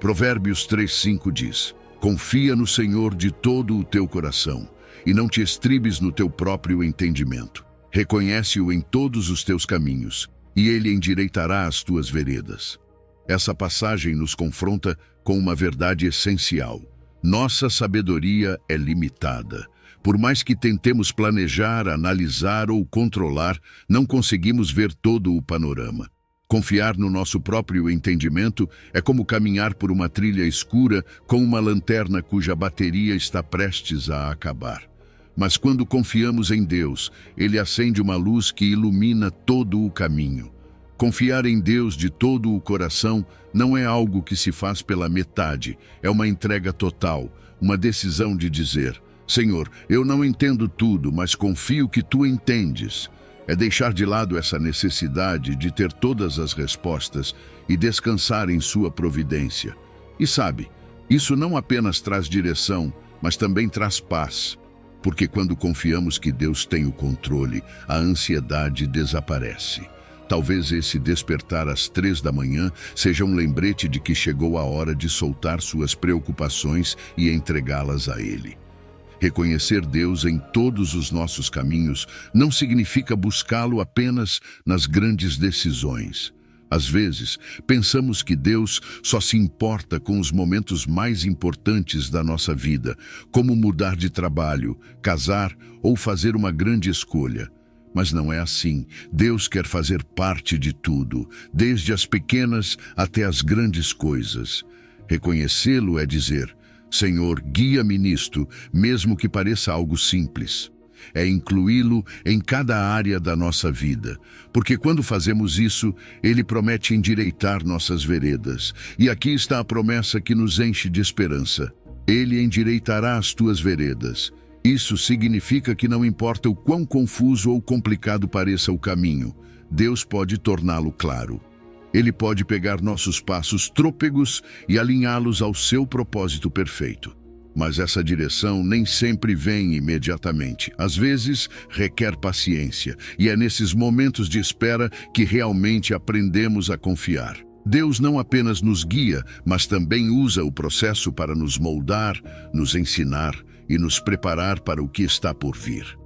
Provérbios 3:5 diz: Confia no Senhor de todo o teu coração, e não te estribes no teu próprio entendimento. Reconhece-o em todos os teus caminhos, e ele endireitará as tuas veredas. Essa passagem nos confronta com uma verdade essencial. Nossa sabedoria é limitada. Por mais que tentemos planejar, analisar ou controlar, não conseguimos ver todo o panorama. Confiar no nosso próprio entendimento é como caminhar por uma trilha escura com uma lanterna cuja bateria está prestes a acabar. Mas quando confiamos em Deus, Ele acende uma luz que ilumina todo o caminho. Confiar em Deus de todo o coração não é algo que se faz pela metade, é uma entrega total, uma decisão de dizer: Senhor, eu não entendo tudo, mas confio que Tu entendes. É deixar de lado essa necessidade de ter todas as respostas e descansar em sua providência. E sabe, isso não apenas traz direção, mas também traz paz. Porque quando confiamos que Deus tem o controle, a ansiedade desaparece. Talvez esse despertar às 3 da manhã seja um lembrete de que chegou a hora de soltar suas preocupações e entregá-las a Ele. Reconhecer Deus em todos os nossos caminhos não significa buscá-lo apenas nas grandes decisões. Às vezes, pensamos que Deus só se importa com os momentos mais importantes da nossa vida, como mudar de trabalho, casar ou fazer uma grande escolha. Mas não é assim. Deus quer fazer parte de tudo, desde as pequenas até as grandes coisas. Reconhecê-lo é dizer: Senhor, guia-me nisto, mesmo que pareça algo simples. É incluí-lo em cada área da nossa vida, porque quando fazemos isso, Ele promete endireitar nossas veredas. E aqui está a promessa que nos enche de esperança. Ele endireitará as tuas veredas. Isso significa que não importa o quão confuso ou complicado pareça o caminho, Deus pode torná-lo claro. Ele pode pegar nossos passos trôpegos e alinhá-los ao seu propósito perfeito. Mas essa direção nem sempre vem imediatamente. Às vezes, requer paciência, e é nesses momentos de espera que realmente aprendemos a confiar. Deus não apenas nos guia, mas também usa o processo para nos moldar, nos ensinar e nos preparar para o que está por vir.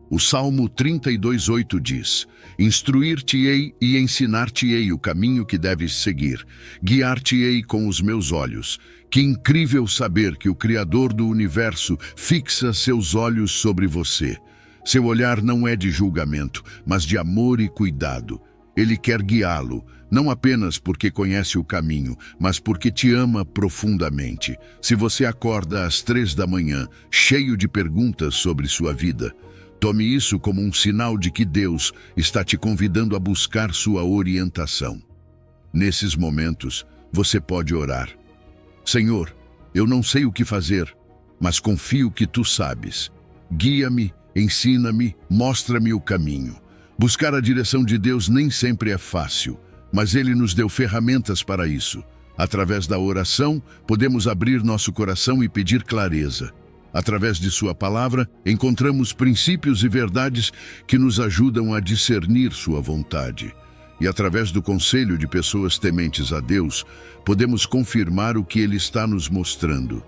O Salmo 32:8 diz: Instruir-te-ei e ensinar-te-ei o caminho que deves seguir. Guiar-te-ei com os meus olhos. Que incrível saber que o Criador do universo fixa seus olhos sobre você. Seu olhar não é de julgamento, mas de amor e cuidado. Ele quer guiá-lo, não apenas porque conhece o caminho, mas porque te ama profundamente. Se você acorda às 3 da manhã, cheio de perguntas sobre sua vida, tome isso como um sinal de que Deus está te convidando a buscar sua orientação. Nesses momentos, você pode orar. Senhor, eu não sei o que fazer, mas confio que Tu sabes. Guia-me, ensina-me, mostra-me o caminho. Buscar a direção de Deus nem sempre é fácil, mas Ele nos deu ferramentas para isso. Através da oração, podemos abrir nosso coração e pedir clareza. Através de Sua palavra, encontramos princípios e verdades que nos ajudam a discernir Sua vontade. E através do conselho de pessoas tementes a Deus, podemos confirmar o que Ele está nos mostrando.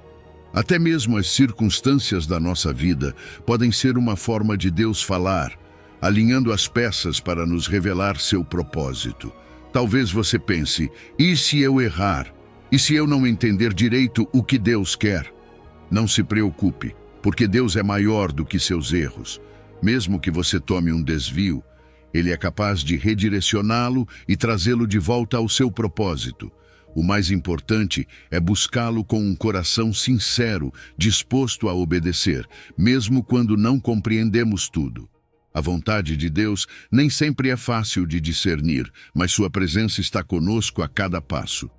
Até mesmo as circunstâncias da nossa vida podem ser uma forma de Deus falar, alinhando as peças para nos revelar seu propósito. Talvez você pense, e se eu errar? E se eu não entender direito o que Deus quer? Não se preocupe, porque Deus é maior do que seus erros. Mesmo que você tome um desvio, Ele é capaz de redirecioná-lo e trazê-lo de volta ao seu propósito. O mais importante é buscá-lo com um coração sincero, disposto a obedecer, mesmo quando não compreendemos tudo. A vontade de Deus nem sempre é fácil de discernir, mas Sua presença está conosco a cada passo.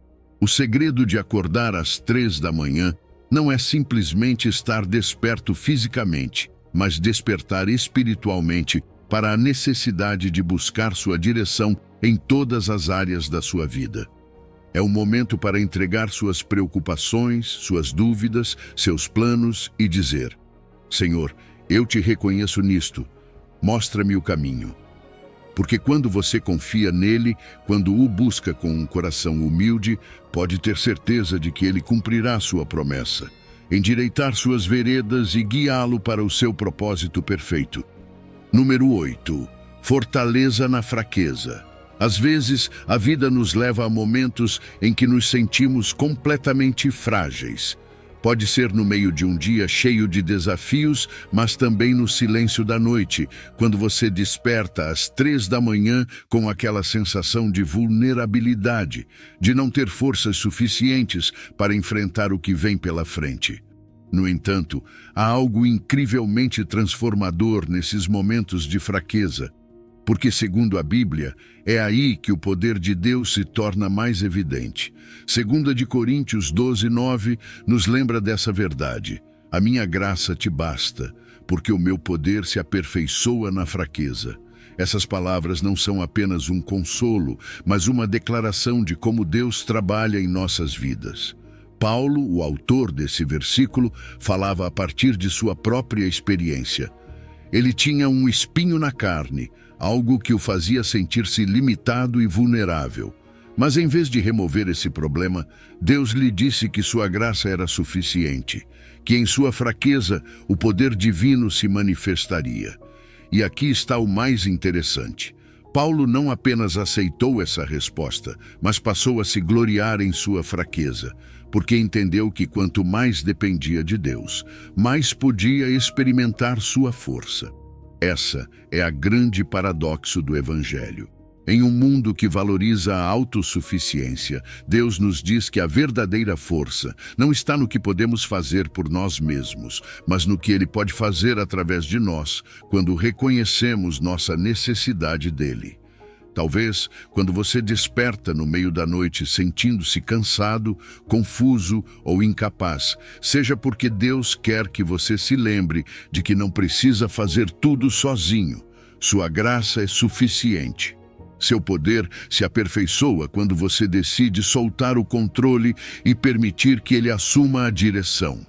O segredo de acordar às 3 da manhã não é simplesmente estar desperto fisicamente, mas despertar espiritualmente para a necessidade de buscar sua direção em todas as áreas da sua vida. É o momento para entregar suas preocupações, suas dúvidas, seus planos e dizer: Senhor, eu te reconheço nisto. Mostra-me o caminho. Porque quando você confia nele, quando o busca com um coração humilde, pode ter certeza de que ele cumprirá sua promessa, endireitar suas veredas e guiá-lo para o seu propósito perfeito. Número 8. Fortaleza na fraqueza. Às vezes, a vida nos leva a momentos em que nos sentimos completamente frágeis. Pode ser no meio de um dia cheio de desafios, mas também no silêncio da noite, quando você desperta às 3 da manhã com aquela sensação de vulnerabilidade, de não ter forças suficientes para enfrentar o que vem pela frente. No entanto, há algo incrivelmente transformador nesses momentos de fraqueza, porque, segundo a Bíblia, é aí que o poder de Deus se torna mais evidente. 2 Coríntios 12:9 nos lembra dessa verdade. A minha graça te basta, porque o meu poder se aperfeiçoa na fraqueza. Essas palavras não são apenas um consolo, mas uma declaração de como Deus trabalha em nossas vidas. Paulo, o autor desse versículo, falava a partir de sua própria experiência. Ele tinha um espinho na carne, algo que o fazia sentir-se limitado e vulnerável. Mas em vez de remover esse problema, Deus lhe disse que sua graça era suficiente, que em sua fraqueza o poder divino se manifestaria. E aqui está o mais interessante. Paulo não apenas aceitou essa resposta, mas passou a se gloriar em sua fraqueza, porque entendeu que quanto mais dependia de Deus, mais podia experimentar sua força. Essa é a grande paradoxo do Evangelho. Em um mundo que valoriza a autossuficiência, Deus nos diz que a verdadeira força não está no que podemos fazer por nós mesmos, mas no que Ele pode fazer através de nós, quando reconhecemos nossa necessidade dEle. Talvez, quando você desperta no meio da noite sentindo-se cansado, confuso ou incapaz, seja porque Deus quer que você se lembre de que não precisa fazer tudo sozinho. Sua graça é suficiente. Seu poder se aperfeiçoa quando você decide soltar o controle e permitir que Ele assuma a direção.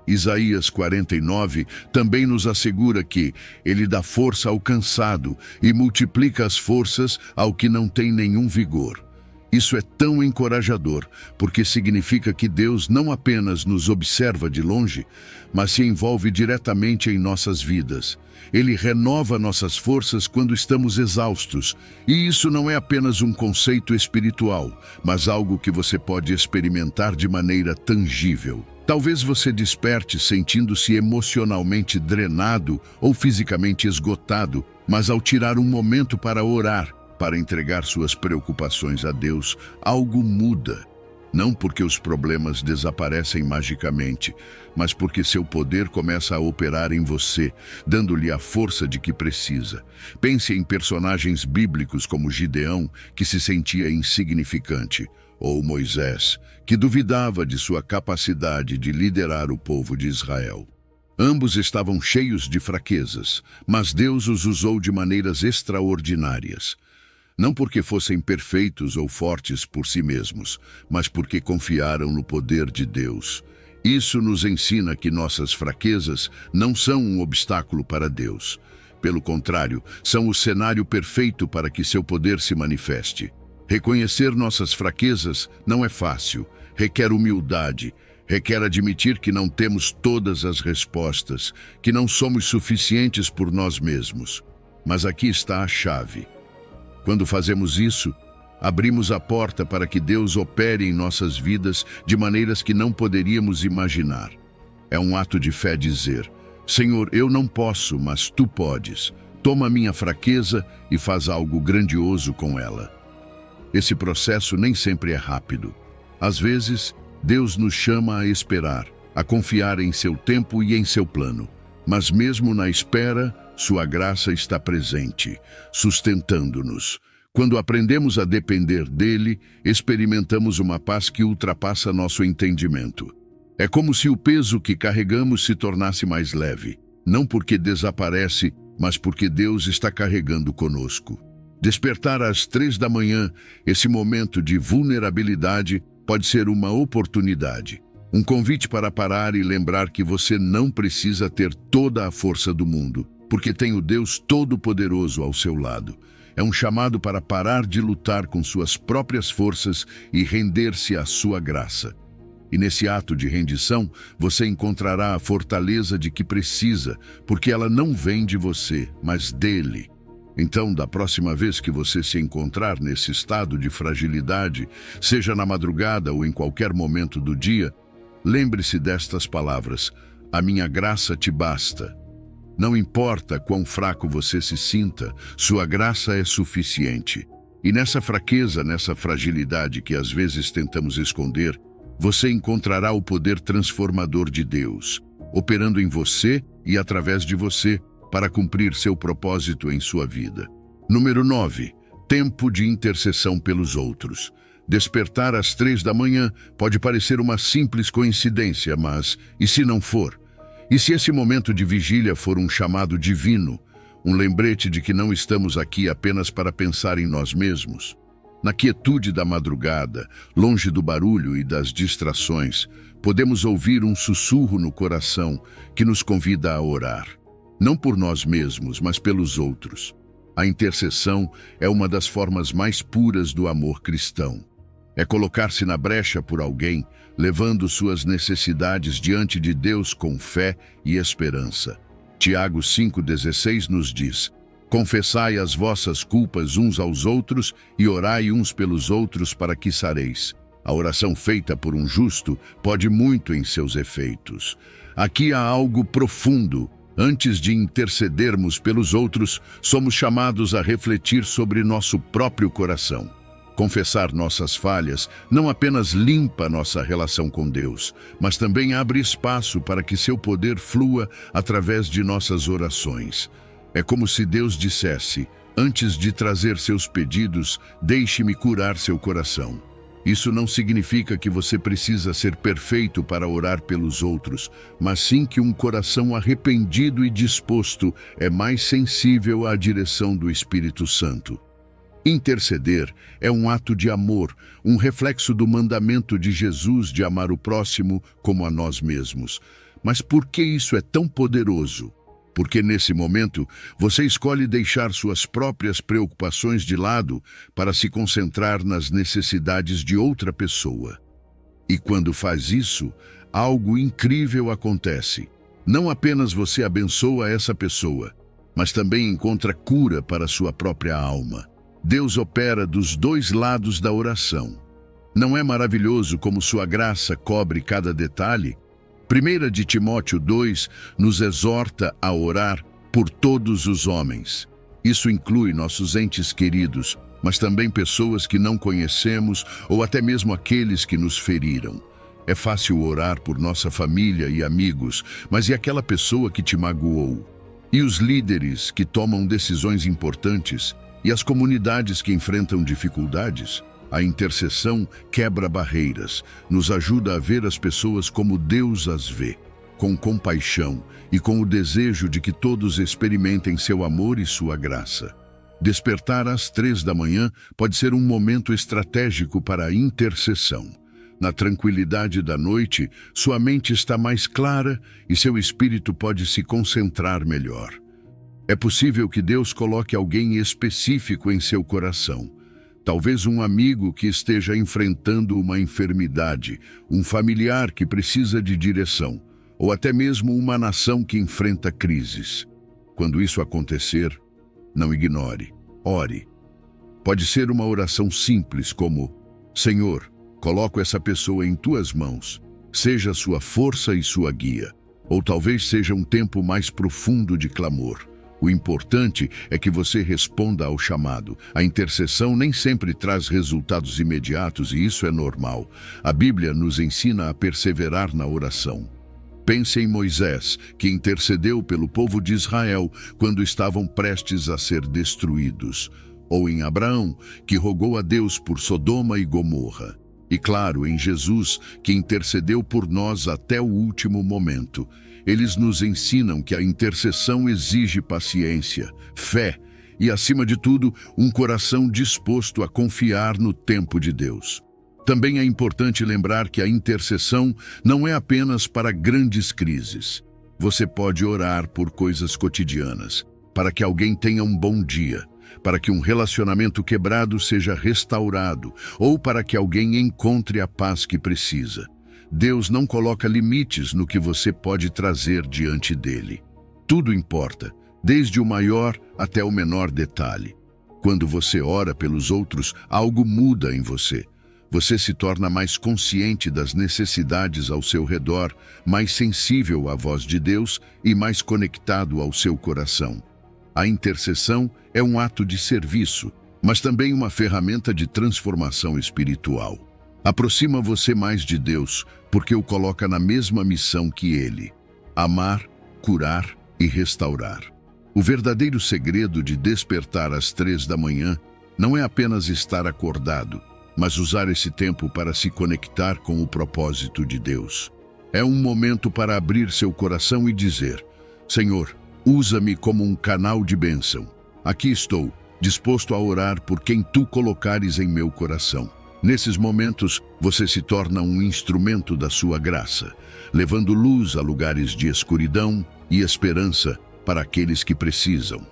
Isaías 49 também nos assegura que Ele dá força ao cansado e multiplica as forças ao que não tem nenhum vigor. Isso é tão encorajador, porque significa que Deus não apenas nos observa de longe, mas se envolve diretamente em nossas vidas. Ele renova nossas forças quando estamos exaustos, e isso não é apenas um conceito espiritual, mas algo que você pode experimentar de maneira tangível. Talvez você desperte sentindo-se emocionalmente drenado ou fisicamente esgotado, mas ao tirar um momento para orar, para entregar suas preocupações a Deus, algo muda. Não porque os problemas desaparecem magicamente, mas porque seu poder começa a operar em você, dando-lhe a força de que precisa. Pense em personagens bíblicos como Gideão, que se sentia insignificante, ou Moisés, que duvidava de sua capacidade de liderar o povo de Israel. Ambos estavam cheios de fraquezas, mas Deus os usou de maneiras extraordinárias. Não porque fossem perfeitos ou fortes por si mesmos, mas porque confiaram no poder de Deus. Isso nos ensina que nossas fraquezas não são um obstáculo para Deus. Pelo contrário, são o cenário perfeito para que seu poder se manifeste. Reconhecer nossas fraquezas não é fácil, requer humildade, requer admitir que não temos todas as respostas, que não somos suficientes por nós mesmos. Mas aqui está a chave. Quando fazemos isso, abrimos a porta para que Deus opere em nossas vidas de maneiras que não poderíamos imaginar. É um ato de fé dizer: Senhor, eu não posso, mas Tu podes. Toma minha fraqueza e faz algo grandioso com ela. Esse processo nem sempre é rápido. Às vezes, Deus nos chama a esperar, a confiar em seu tempo e em seu plano. Mas mesmo na espera, sua graça está presente, sustentando-nos. Quando aprendemos a depender dele, experimentamos uma paz que ultrapassa nosso entendimento. É como se o peso que carregamos se tornasse mais leve, não porque desaparece, mas porque Deus está carregando conosco. Despertar às 3 da manhã, esse momento de vulnerabilidade, pode ser uma oportunidade. Um convite para parar e lembrar que você não precisa ter toda a força do mundo, porque tem o Deus Todo-Poderoso ao seu lado. É um chamado para parar de lutar com suas próprias forças e render-se à sua graça. E nesse ato de rendição, você encontrará a fortaleza de que precisa, porque ela não vem de você, mas dele. Então, da próxima vez que você se encontrar nesse estado de fragilidade, seja na madrugada ou em qualquer momento do dia, lembre-se destas palavras: a minha graça te basta. Não importa quão fraco você se sinta, sua graça é suficiente. E nessa fraqueza, nessa fragilidade que às vezes tentamos esconder, você encontrará o poder transformador de Deus, operando em você e através de você para cumprir seu propósito em sua vida. Número 9. Tempo de intercessão pelos outros. Despertar às 3 da manhã pode parecer uma simples coincidência, mas e se não for? E se esse momento de vigília for um chamado divino, um lembrete de que não estamos aqui apenas para pensar em nós mesmos? Na quietude da madrugada, longe do barulho e das distrações, podemos ouvir um sussurro no coração que nos convida a orar. Não por nós mesmos, mas pelos outros. A intercessão é uma das formas mais puras do amor cristão. É colocar-se na brecha por alguém, levando suas necessidades diante de Deus com fé e esperança. Tiago 5,16 nos diz: confessai as vossas culpas uns aos outros e orai uns pelos outros para que sareis. A oração feita por um justo pode muito em seus efeitos. Aqui há algo profundo. Antes de intercedermos pelos outros, somos chamados a refletir sobre nosso próprio coração. Confessar nossas falhas não apenas limpa nossa relação com Deus, mas também abre espaço para que seu poder flua através de nossas orações. É como se Deus dissesse: antes de trazer seus pedidos, deixe-me curar seu coração. Isso não significa que você precisa ser perfeito para orar pelos outros, mas sim que um coração arrependido e disposto é mais sensível à direção do Espírito Santo. Interceder é um ato de amor, um reflexo do mandamento de Jesus de amar o próximo como a nós mesmos. Mas por que isso é tão poderoso? Porque nesse momento você escolhe deixar suas próprias preocupações de lado para se concentrar nas necessidades de outra pessoa. E quando faz isso, algo incrível acontece. Não apenas você abençoa essa pessoa, mas também encontra cura para sua própria alma. Deus opera dos dois lados da oração. Não é maravilhoso como sua graça cobre cada detalhe? 1 de Timóteo 2 nos exorta a orar por todos os homens. Isso inclui nossos entes queridos, mas também pessoas que não conhecemos ou até mesmo aqueles que nos feriram. É fácil orar por nossa família e amigos, mas e aquela pessoa que te magoou? E os líderes que tomam decisões importantes? E as comunidades que enfrentam dificuldades? A intercessão quebra barreiras, nos ajuda a ver as pessoas como Deus as vê, com compaixão e com o desejo de que todos experimentem seu amor e sua graça. Despertar às 3 da manhã pode ser um momento estratégico para a intercessão. Na tranquilidade da noite, sua mente está mais clara e seu espírito pode se concentrar melhor. É possível que Deus coloque alguém específico em seu coração. Talvez um amigo que esteja enfrentando uma enfermidade, um familiar que precisa de direção, ou até mesmo uma nação que enfrenta crises. Quando isso acontecer, não ignore, ore. Pode ser uma oração simples como: Senhor, coloco essa pessoa em tuas mãos, seja sua força e sua guia. Ou talvez seja um tempo mais profundo de clamor. O importante é que você responda ao chamado. A intercessão nem sempre traz resultados imediatos e isso é normal. A Bíblia nos ensina a perseverar na oração. Pense em Moisés, que intercedeu pelo povo de Israel quando estavam prestes a ser destruídos. Ou em Abraão, que rogou a Deus por Sodoma e Gomorra. E claro, em Jesus, que intercedeu por nós até o último momento. Eles nos ensinam que a intercessão exige paciência, fé e, acima de tudo, um coração disposto a confiar no tempo de Deus. Também é importante lembrar que a intercessão não é apenas para grandes crises. Você pode orar por coisas cotidianas, para que alguém tenha um bom dia, para que um relacionamento quebrado seja restaurado ou para que alguém encontre a paz que precisa. Deus não coloca limites no que você pode trazer diante dele. Tudo importa, desde o maior até o menor detalhe. Quando você ora pelos outros, algo muda em você. Você se torna mais consciente das necessidades ao seu redor, mais sensível à voz de Deus e mais conectado ao seu coração. A intercessão é um ato de serviço, mas também uma ferramenta de transformação espiritual. Aproxima você mais de Deus, porque o coloca na mesma missão que Ele: amar, curar e restaurar. O verdadeiro segredo de despertar às 3 da manhã não é apenas estar acordado, mas usar esse tempo para se conectar com o propósito de Deus. É um momento para abrir seu coração e dizer: Senhor, usa-me como um canal de bênção. Aqui estou, disposto a orar por quem Tu colocares em meu coração. Nesses momentos, você se torna um instrumento da sua graça, levando luz a lugares de escuridão e esperança para aqueles que precisam.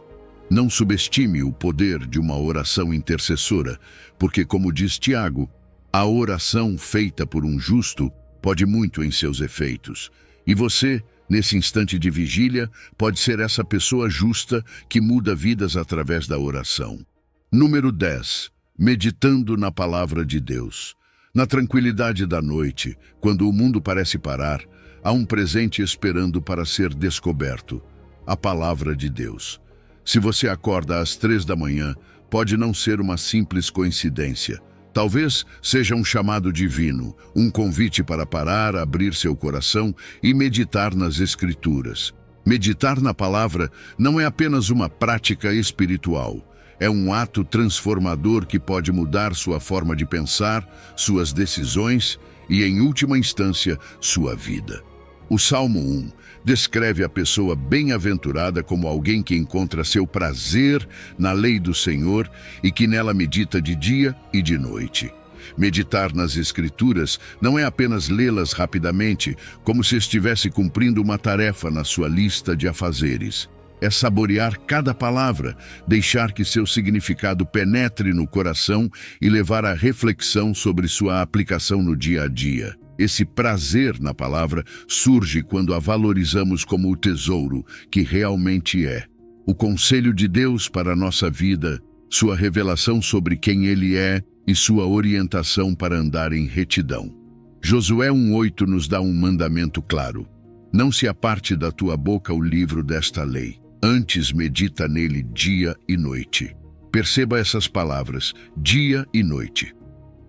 Não subestime o poder de uma oração intercessora, porque, como diz Tiago, a oração feita por um justo pode muito em seus efeitos. E você, nesse instante de vigília, pode ser essa pessoa justa que muda vidas através da oração. Número 10. Meditando na palavra de Deus. Na tranquilidade da noite, quando o mundo parece parar, há um presente esperando para ser descoberto: a palavra de Deus. Se você acorda às 3 da manhã, pode não ser uma simples coincidência. Talvez seja um chamado divino, um convite para parar, abrir seu coração e meditar nas Escrituras. Meditar na palavra não é apenas uma prática espiritual. É um ato transformador que pode mudar sua forma de pensar, suas decisões e, em última instância, sua vida. O Salmo 1 descreve a pessoa bem-aventurada como alguém que encontra seu prazer na lei do Senhor e que nela medita de dia e de noite. Meditar nas Escrituras não é apenas lê-las rapidamente, como se estivesse cumprindo uma tarefa na sua lista de afazeres. É saborear cada palavra, deixar que seu significado penetre no coração e levar à reflexão sobre sua aplicação no dia a dia. Esse prazer na palavra surge quando a valorizamos como o tesouro que realmente é. O conselho de Deus para a nossa vida, sua revelação sobre quem Ele é e sua orientação para andar em retidão. Josué 1:8 nos dá um mandamento claro: não se aparte da tua boca o livro desta lei. Antes medita nele dia e noite. Perceba essas palavras, dia e noite.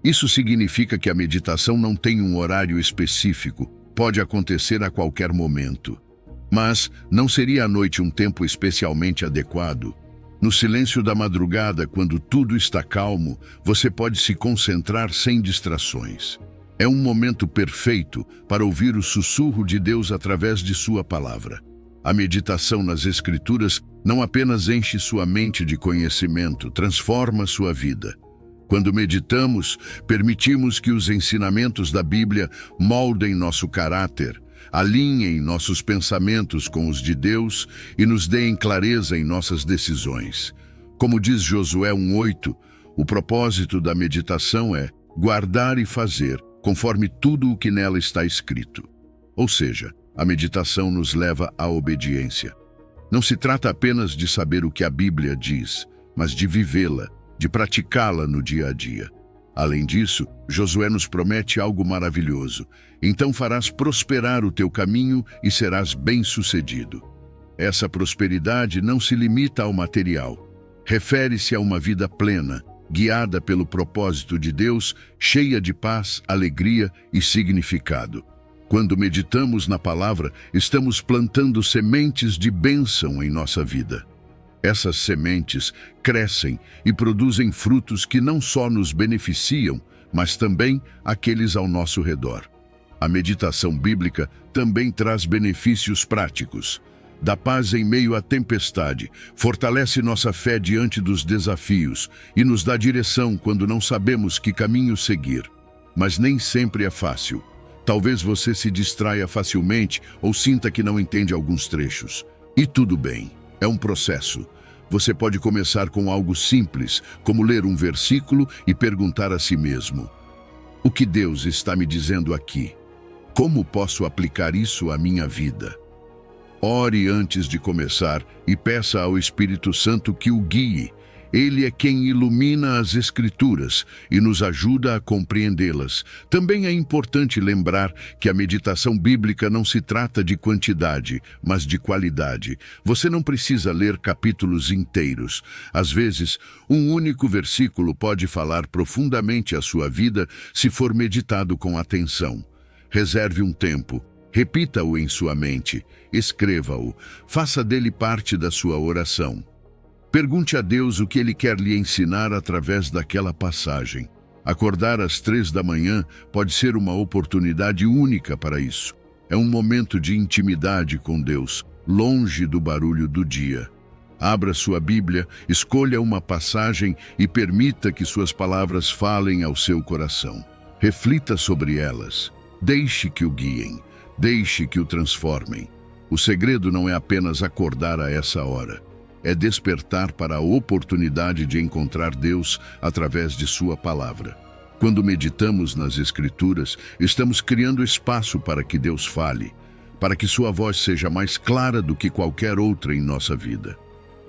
Isso significa que a meditação não tem um horário específico, pode acontecer a qualquer momento. Mas não seria a noite um tempo especialmente adequado? No silêncio da madrugada, quando tudo está calmo, você pode se concentrar sem distrações. É um momento perfeito para ouvir o sussurro de Deus através de sua palavra. A meditação nas Escrituras não apenas enche sua mente de conhecimento, transforma sua vida. Quando meditamos, permitimos que os ensinamentos da Bíblia moldem nosso caráter, alinhem nossos pensamentos com os de Deus e nos deem clareza em nossas decisões. Como diz Josué 1:8, o propósito da meditação é guardar e fazer conforme tudo o que nela está escrito. Ou seja, a meditação nos leva à obediência. Não se trata apenas de saber o que a Bíblia diz, mas de vivê-la, de praticá-la no dia a dia. Além disso, Josué nos promete algo maravilhoso. Então farás prosperar o teu caminho e serás bem-sucedido. Essa prosperidade não se limita ao material. Refere-se a uma vida plena, guiada pelo propósito de Deus, cheia de paz, alegria e significado. Quando meditamos na palavra, estamos plantando sementes de bênção em nossa vida. Essas sementes crescem e produzem frutos que não só nos beneficiam, mas também aqueles ao nosso redor. A meditação bíblica também traz benefícios práticos. Dá paz em meio à tempestade, fortalece nossa fé diante dos desafios e nos dá direção quando não sabemos que caminho seguir. Mas nem sempre é fácil. Talvez você se distraia facilmente ou sinta que não entende alguns trechos. E tudo bem, é um processo. Você pode começar com algo simples, como ler um versículo e perguntar a si mesmo: o que Deus está me dizendo aqui? Como posso aplicar isso à minha vida? Ore antes de começar e peça ao Espírito Santo que o guie. Ele é quem ilumina as Escrituras e nos ajuda a compreendê-las. Também é importante lembrar que a meditação bíblica não se trata de quantidade, mas de qualidade. Você não precisa ler capítulos inteiros. Às vezes, um único versículo pode falar profundamente à sua vida se for meditado com atenção. Reserve um tempo. Repita-o em sua mente, escreva-o, faça dele parte da sua oração. Pergunte a Deus o que Ele quer lhe ensinar através daquela passagem. Acordar às 3 da manhã pode ser uma oportunidade única para isso. É um momento de intimidade com Deus, longe do barulho do dia. Abra sua Bíblia, escolha uma passagem e permita que suas palavras falem ao seu coração. Reflita sobre elas. Deixe que o guiem. Deixe que o transformem. O segredo não é apenas acordar a essa hora. É despertar para a oportunidade de encontrar Deus através de sua palavra. Quando meditamos nas Escrituras, estamos criando espaço para que Deus fale, para que sua voz seja mais clara do que qualquer outra em nossa vida.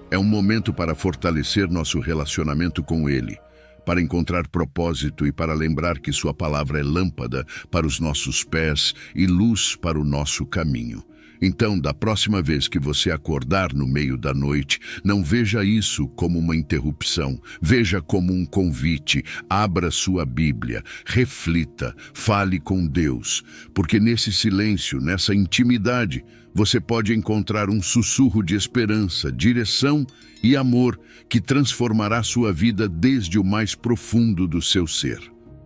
É um momento para fortalecer nosso relacionamento com Ele, para encontrar propósito e para lembrar que sua palavra é lâmpada para os nossos pés e luz para o nosso caminho. Então, da próxima vez que você acordar no meio da noite, não veja isso como uma interrupção, veja como um convite. Abra sua Bíblia, reflita, fale com Deus, porque nesse silêncio, nessa intimidade, você pode encontrar um sussurro de esperança, direção e amor que transformará sua vida desde o mais profundo do seu ser.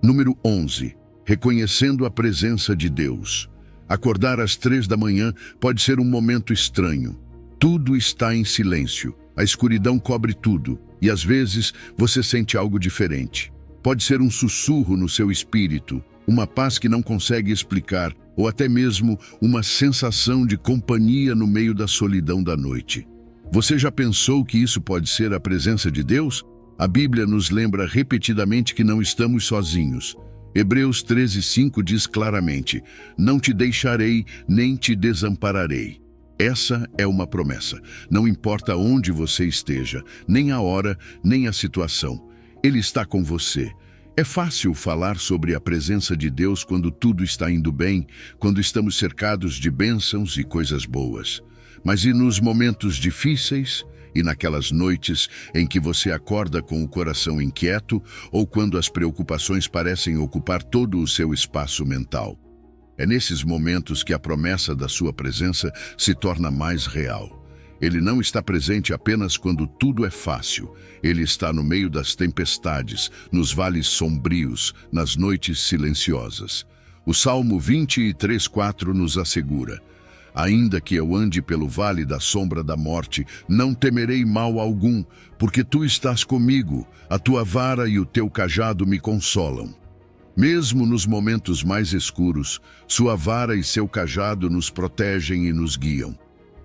Número 11. Reconhecendo a presença de Deus. Acordar às 3 da manhã pode ser um momento estranho. Tudo está em silêncio, a escuridão cobre tudo e às vezes você sente algo diferente. Pode ser um sussurro no seu espírito, uma paz que não consegue explicar ou até mesmo uma sensação de companhia no meio da solidão da noite. Você já pensou que isso pode ser a presença de Deus? A Bíblia nos lembra repetidamente que não estamos sozinhos. Hebreus 13:5 diz claramente: não te deixarei, nem te desampararei. Essa é uma promessa. Não importa onde você esteja, nem a hora, nem a situação. Ele está com você. É fácil falar sobre a presença de Deus quando tudo está indo bem, quando estamos cercados de bênçãos e coisas boas. Mas e nos momentos difíceis? e naquelas noites em que você acorda com o coração inquieto ou quando as preocupações parecem ocupar todo o seu espaço mental. É nesses momentos que a promessa da sua presença se torna mais real. Ele não está presente apenas quando tudo é fácil. Ele está no meio das tempestades, nos vales sombrios, nas noites silenciosas. O Salmo 23:4 nos assegura: ainda que eu ande pelo vale da sombra da morte, não temerei mal algum, porque tu estás comigo, a tua vara e o teu cajado me consolam. Mesmo nos momentos mais escuros, sua vara e seu cajado nos protegem e nos guiam.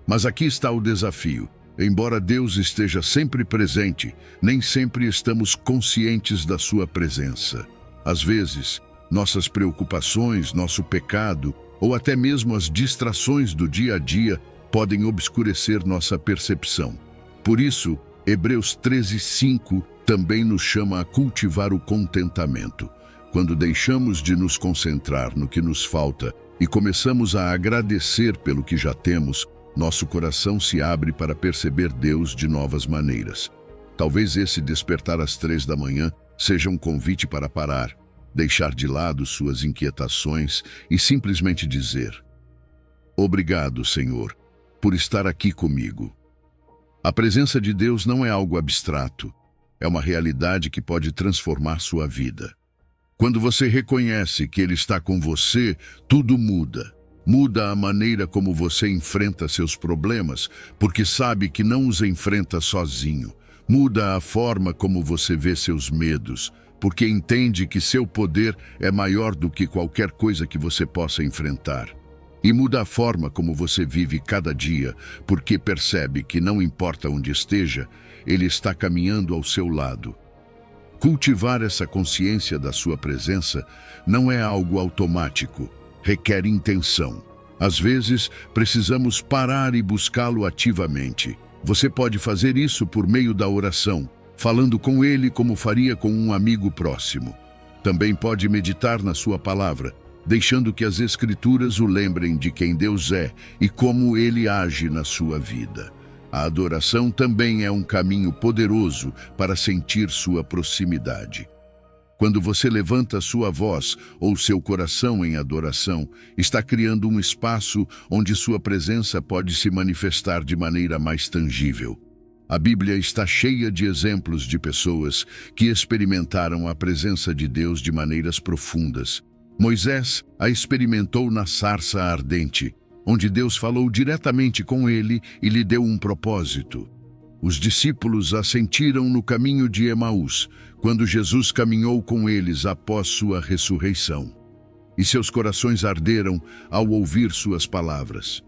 Mas aqui está o desafio. Embora Deus esteja sempre presente, nem sempre estamos conscientes da sua presença. Às vezes, nossas preocupações, nosso pecado, ou até mesmo as distrações do dia a dia podem obscurecer nossa percepção. Por isso, Hebreus 13:5 também nos chama a cultivar o contentamento. Quando deixamos de nos concentrar no que nos falta e começamos a agradecer pelo que já temos, nosso coração se abre para perceber Deus de novas maneiras. Talvez esse despertar às 3 da manhã seja um convite para parar, deixar de lado suas inquietações e simplesmente dizer: obrigado, Senhor, por estar aqui comigo. A presença de Deus não é algo abstrato, é uma realidade que pode transformar sua vida. Quando você reconhece que Ele está com você, tudo muda. Muda a maneira como você enfrenta seus problemas, porque sabe que não os enfrenta sozinho. Muda a forma como você vê seus medos, porque entende que seu poder é maior do que qualquer coisa que você possa enfrentar. E muda a forma como você vive cada dia, porque percebe que não importa onde esteja, Ele está caminhando ao seu lado. Cultivar essa consciência da sua presença não é algo automático. Requer intenção. Às vezes, precisamos parar e buscá-lo ativamente. Você pode fazer isso por meio da oração, falando com Ele como faria com um amigo próximo. Também pode meditar na sua palavra, deixando que as Escrituras o lembrem de quem Deus é e como Ele age na sua vida. A adoração também é um caminho poderoso para sentir sua proximidade. Quando você levanta sua voz ou seu coração em adoração, está criando um espaço onde sua presença pode se manifestar de maneira mais tangível. A Bíblia está cheia de exemplos de pessoas que experimentaram a presença de Deus de maneiras profundas. Moisés a experimentou na sarça ardente, onde Deus falou diretamente com ele e lhe deu um propósito. Os discípulos a sentiram no caminho de Emaús, quando Jesus caminhou com eles após sua ressurreição. E seus corações arderam ao ouvir suas palavras.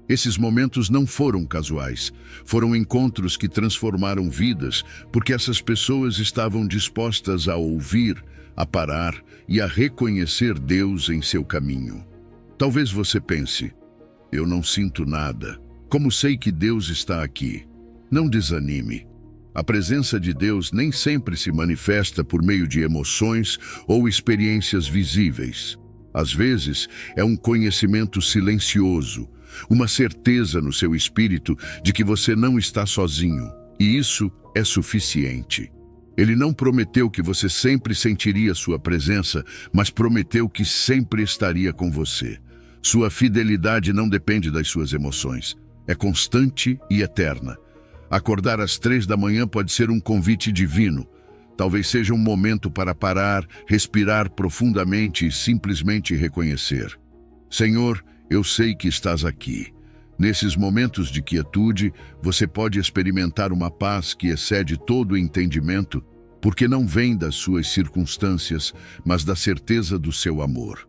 Esses momentos não foram casuais, foram encontros que transformaram vidas, porque essas pessoas estavam dispostas a ouvir, a parar e a reconhecer Deus em seu caminho. Talvez você pense: eu não sinto nada. Como sei que Deus está aqui? Não desanime. A presença de Deus nem sempre se manifesta por meio de emoções ou experiências visíveis. Às vezes, é um conhecimento silencioso, uma certeza no seu espírito de que você não está sozinho, e isso é suficiente. Ele não prometeu que você sempre sentiria sua presença, mas prometeu que sempre estaria com você. Sua fidelidade não depende das suas emoções, é constante e eterna. Acordar às 3 da manhã pode ser um convite divino. Talvez seja um momento para parar, respirar profundamente e simplesmente reconhecer: Senhor, eu sei que estás aqui. Nesses momentos de quietude, você pode experimentar uma paz que excede todo o entendimento, porque não vem das suas circunstâncias, mas da certeza do seu amor.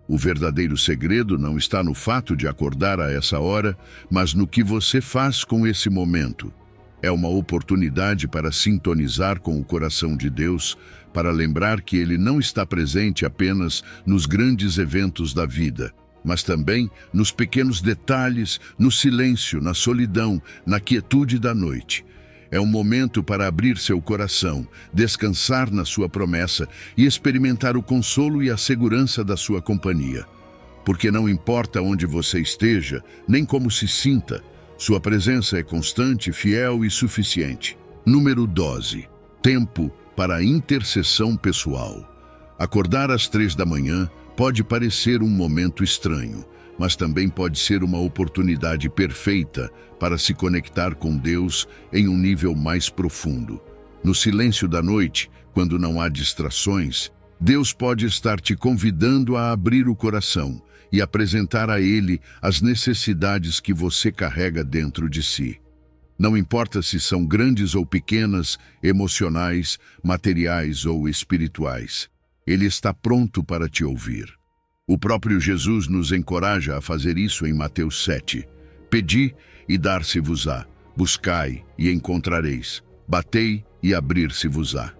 O verdadeiro segredo não está no fato de acordar a essa hora, mas no que você faz com esse momento. É uma oportunidade para sintonizar com o coração de Deus, para lembrar que Ele não está presente apenas nos grandes eventos da vida, mas também nos pequenos detalhes, no silêncio, na solidão, na quietude da noite. É um momento para abrir seu coração, descansar na sua promessa e experimentar o consolo e a segurança da sua companhia. Porque não importa onde você esteja, nem como se sinta, Sua presença é constante, fiel e suficiente. Número 12. Tempo para a intercessão pessoal. Acordar às 3 da manhã pode parecer um momento estranho, mas também pode ser uma oportunidade perfeita para se conectar com Deus em um nível mais profundo. No silêncio da noite, quando não há distrações, Deus pode estar te convidando a abrir o coração e apresentar a Ele as necessidades que você carrega dentro de si. Não importa se são grandes ou pequenas, emocionais, materiais ou espirituais. Ele está pronto para te ouvir. O próprio Jesus nos encoraja a fazer isso em Mateus 7. Pedi e dar-se-vos-á, buscai e encontrareis, batei e abrir-se-vos-á.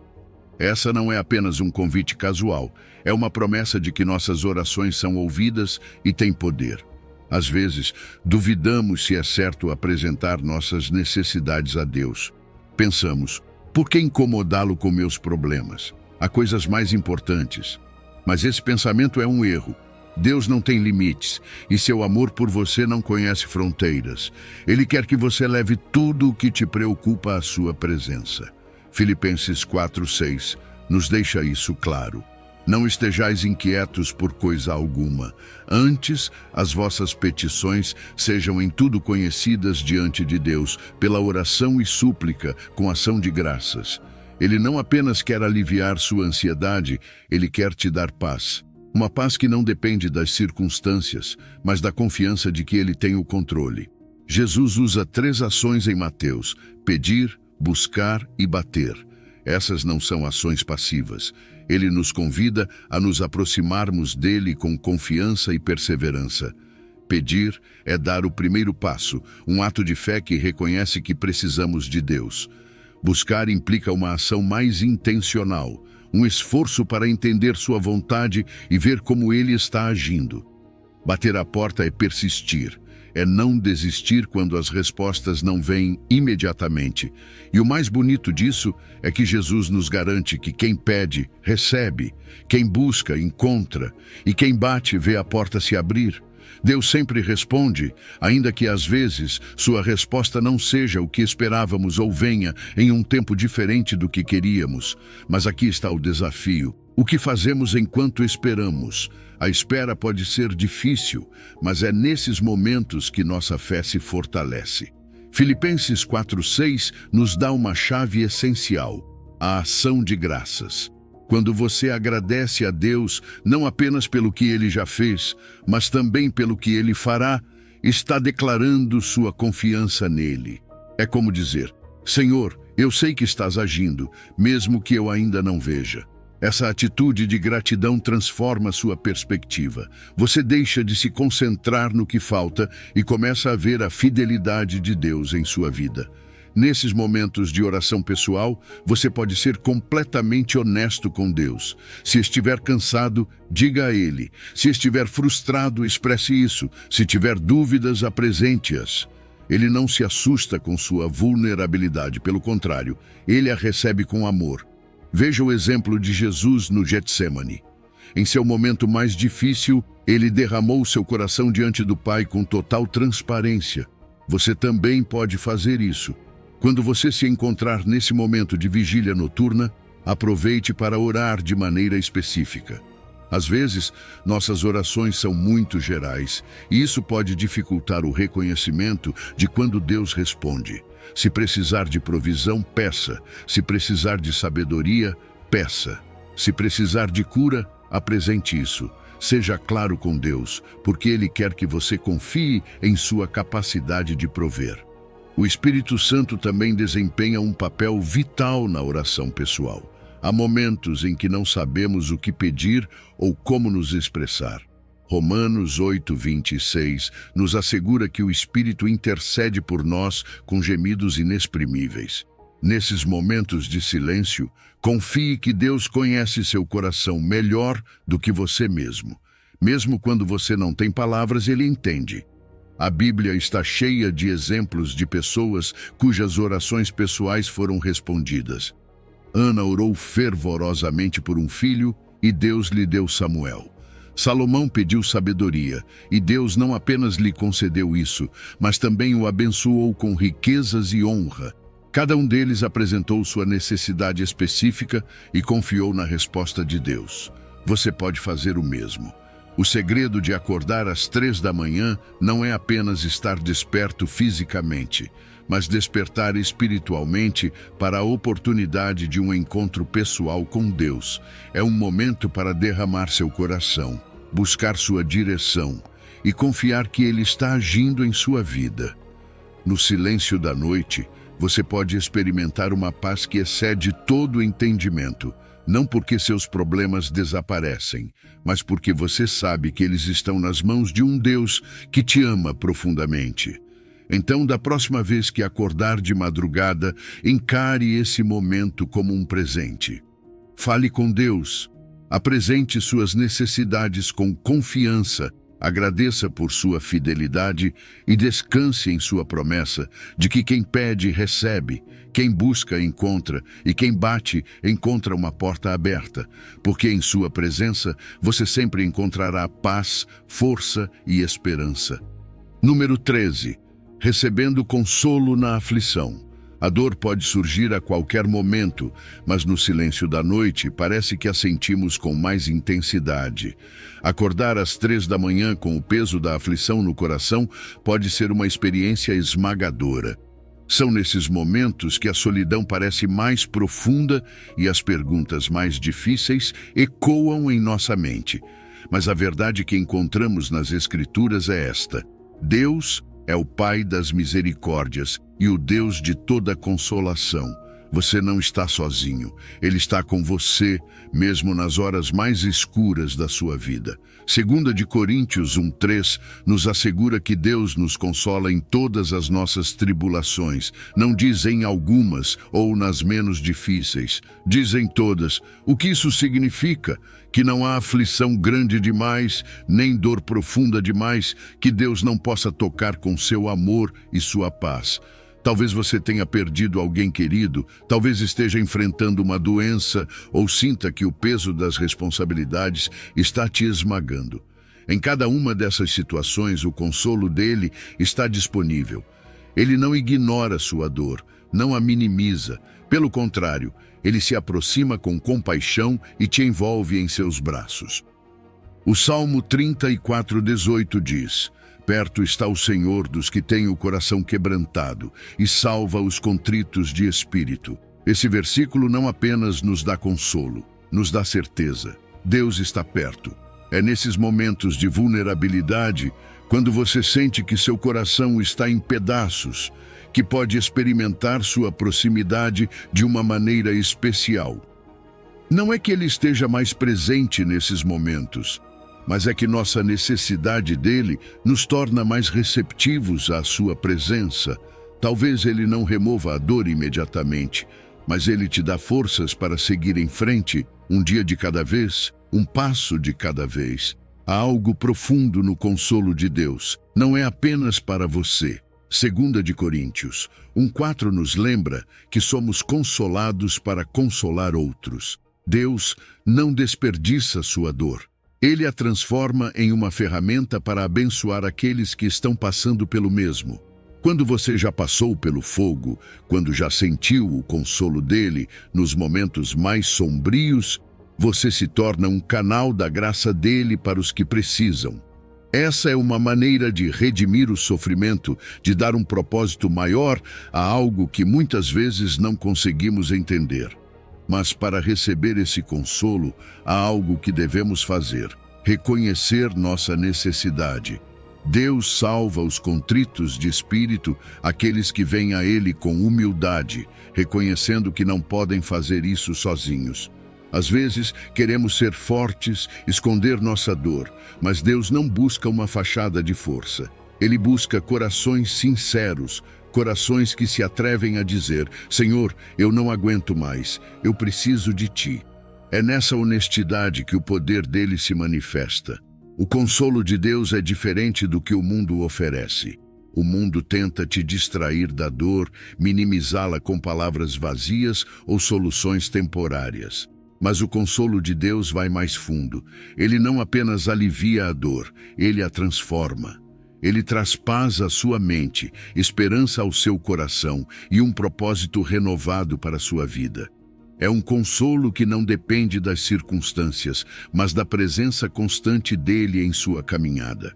Essa não é apenas um convite casual, é uma promessa de que nossas orações são ouvidas e têm poder. Às vezes, duvidamos se é certo apresentar nossas necessidades a Deus. Pensamos, por que incomodá-lo com meus problemas? Há coisas mais importantes. Mas esse pensamento é um erro. Deus não tem limites e seu amor por você não conhece fronteiras. Ele quer que você leve tudo o que te preocupa à sua presença. Filipenses 4:6 nos deixa isso claro. Não estejais inquietos por coisa alguma. Antes, as vossas petições sejam em tudo conhecidas diante de Deus, pela oração e súplica, com ação de graças. Ele não apenas quer aliviar sua ansiedade, ele quer te dar paz. Uma paz que não depende das circunstâncias, mas da confiança de que ele tem o controle. Jesus usa 3 ações em Mateus: pedir, buscar e bater. Essas não são ações passivas. Ele nos convida a nos aproximarmos dele com confiança e perseverança. Pedir é dar o primeiro passo, um ato de fé que reconhece que precisamos de Deus. Buscar implica uma ação mais intencional, um esforço para entender sua vontade e ver como ele está agindo. Bater a porta é persistir, é não desistir quando as respostas não vêm imediatamente. E o mais bonito disso é que Jesus nos garante que quem pede, recebe, quem busca, encontra, e quem bate, vê a porta se abrir. Deus sempre responde, ainda que às vezes sua resposta não seja o que esperávamos ou venha em um tempo diferente do que queríamos. Mas aqui está o desafio. O que fazemos enquanto esperamos? A espera pode ser difícil, mas é nesses momentos que nossa fé se fortalece. Filipenses 4:6 nos dá uma chave essencial: a ação de graças. Quando você agradece a Deus, não apenas pelo que Ele já fez, mas também pelo que Ele fará, está declarando sua confiança nele. É como dizer: Senhor, eu sei que estás agindo, mesmo que eu ainda não veja. Essa atitude de gratidão transforma sua perspectiva. Você deixa de se concentrar no que falta e começa a ver a fidelidade de Deus em sua vida. Nesses momentos de oração pessoal, você pode ser completamente honesto com Deus. Se estiver cansado, diga a Ele. Se estiver frustrado, expresse isso. Se tiver dúvidas, apresente-as. Ele não se assusta com sua vulnerabilidade, pelo contrário, Ele a recebe com amor. Veja o exemplo de Jesus no Getsêmani. Em seu momento mais difícil, ele derramou seu coração diante do Pai com total transparência. Você também pode fazer isso. Quando você se encontrar nesse momento de vigília noturna, aproveite para orar de maneira específica. Às vezes, nossas orações são muito gerais, e isso pode dificultar o reconhecimento de quando Deus responde. Se precisar de provisão, peça. Se precisar de sabedoria, peça. Se precisar de cura, apresente isso. Seja claro com Deus, porque Ele quer que você confie em sua capacidade de prover. O Espírito Santo também desempenha um papel vital na oração pessoal. Há momentos em que não sabemos o que pedir ou como nos expressar. Romanos 8:26 nos assegura que o Espírito intercede por nós com gemidos inexprimíveis. Nesses momentos de silêncio, confie que Deus conhece seu coração melhor do que você mesmo. Mesmo quando você não tem palavras, Ele entende. A Bíblia está cheia de exemplos de pessoas cujas orações pessoais foram respondidas. Ana orou fervorosamente por um filho e Deus lhe deu Samuel. Salomão pediu sabedoria, e Deus não apenas lhe concedeu isso, mas também o abençoou com riquezas e honra. Cada um deles apresentou sua necessidade específica e confiou na resposta de Deus. Você pode fazer o mesmo. O segredo de acordar às 3 da manhã não é apenas estar desperto fisicamente, mas despertar espiritualmente para a oportunidade de um encontro pessoal com Deus. É um momento para derramar seu coração, buscar sua direção e confiar que Ele está agindo em sua vida. No silêncio da noite, você pode experimentar uma paz que excede todo o entendimento, não porque seus problemas desaparecem, mas porque você sabe que eles estão nas mãos de um Deus que te ama profundamente. Então, da próxima vez que acordar de madrugada, encare esse momento como um presente. Fale com Deus, apresente suas necessidades com confiança, agradeça por sua fidelidade e descanse em sua promessa de que quem pede, recebe, quem busca, encontra, e quem bate, encontra uma porta aberta, porque em sua presença você sempre encontrará paz, força e esperança. Número 13. Recebendo consolo na aflição. A dor pode surgir a qualquer momento, mas no silêncio da noite parece que a sentimos com mais intensidade. Acordar às 3 da manhã com o peso da aflição no coração pode ser uma experiência esmagadora. São nesses momentos que a solidão parece mais profunda e as perguntas mais difíceis ecoam em nossa mente. Mas a verdade que encontramos nas Escrituras é esta: Deus é o Pai das misericórdias e o Deus de toda consolação. Você não está sozinho. Ele está com você, mesmo nas horas mais escuras da sua vida. 2 Coríntios 1:3 nos assegura que Deus nos consola em todas as nossas tribulações. Não diz em algumas ou nas menos difíceis. Diz em todas. O que isso significa? Que não há aflição grande demais, nem dor profunda demais, que Deus não possa tocar com seu amor e sua paz. Talvez você tenha perdido alguém querido, talvez esteja enfrentando uma doença ou sinta que o peso das responsabilidades está te esmagando. Em cada uma dessas situações, o consolo dele está disponível. Ele não ignora sua dor, não a minimiza. Pelo contrário, ele se aproxima com compaixão e te envolve em seus braços. O Salmo 34:18 diz: Perto está o Senhor dos que têm o coração quebrantado e salva os contritos de espírito. Esse versículo não apenas nos dá consolo, nos dá certeza. Deus está perto. É nesses momentos de vulnerabilidade, quando você sente que seu coração está em pedaços, que pode experimentar sua proximidade de uma maneira especial. Não é que ele esteja mais presente nesses momentos, mas é que nossa necessidade dele nos torna mais receptivos à sua presença. Talvez ele não remova a dor imediatamente, mas ele te dá forças para seguir em frente, um dia de cada vez, um passo de cada vez. Há algo profundo no consolo de Deus, não é apenas para você. 2 Coríntios 1:4 nos lembra que somos consolados para consolar outros. Deus não desperdiça sua dor. Ele a transforma em uma ferramenta para abençoar aqueles que estão passando pelo mesmo. Quando você já passou pelo fogo, quando já sentiu o consolo dele nos momentos mais sombrios, você se torna um canal da graça dele para os que precisam. Essa é uma maneira de redimir o sofrimento, de dar um propósito maior a algo que muitas vezes não conseguimos entender. Mas para receber esse consolo, há algo que devemos fazer: reconhecer nossa necessidade. Deus salva os contritos de espírito, aqueles que vêm a Ele com humildade, reconhecendo que não podem fazer isso sozinhos. Às vezes, queremos ser fortes, esconder nossa dor, mas Deus não busca uma fachada de força. Ele busca corações sinceros, corações que se atrevem a dizer: Senhor, eu não aguento mais, eu preciso de Ti. É nessa honestidade que o poder dele se manifesta. O consolo de Deus é diferente do que o mundo oferece. O mundo tenta te distrair da dor, minimizá-la com palavras vazias ou soluções temporárias. Mas o consolo de Deus vai mais fundo. Ele não apenas alivia a dor, ele a transforma. Ele traz paz à sua mente, esperança ao seu coração e um propósito renovado para a sua vida. É um consolo que não depende das circunstâncias, mas da presença constante dele em sua caminhada.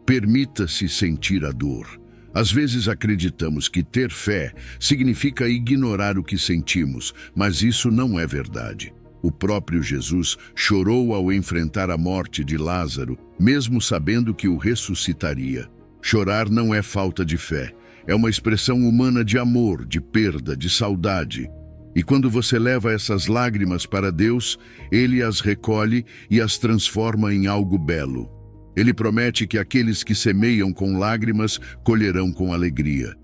Permita-se sentir a dor. Às vezes acreditamos que ter fé significa ignorar o que sentimos, mas isso não é verdade. O próprio Jesus chorou ao enfrentar a morte de Lázaro, mesmo sabendo que o ressuscitaria. Chorar não é falta de fé, é uma expressão humana de amor, de perda, de saudade. E quando você leva essas lágrimas para Deus, Ele as recolhe e as transforma em algo belo. Ele promete que aqueles que semeiam com lágrimas colherão com alegria.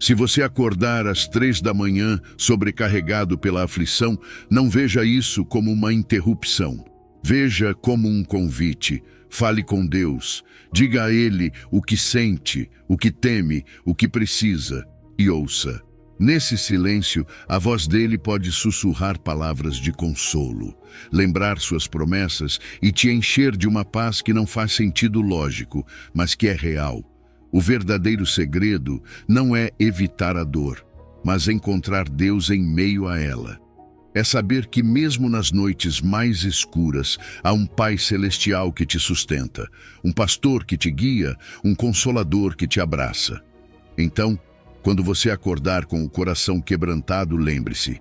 Se você acordar às 3 da manhã, sobrecarregado pela aflição, não veja isso como uma interrupção. Veja como um convite. Fale com Deus. Diga a Ele o que sente, o que teme, o que precisa, e ouça. Nesse silêncio, a voz dele pode sussurrar palavras de consolo, lembrar suas promessas e te encher de uma paz que não faz sentido lógico, mas que é real. O verdadeiro segredo não é evitar a dor, mas encontrar Deus em meio a ela. É saber que mesmo nas noites mais escuras, há um Pai celestial que te sustenta, um pastor que te guia, um consolador que te abraça. Então, quando você acordar com o coração quebrantado, lembre-se,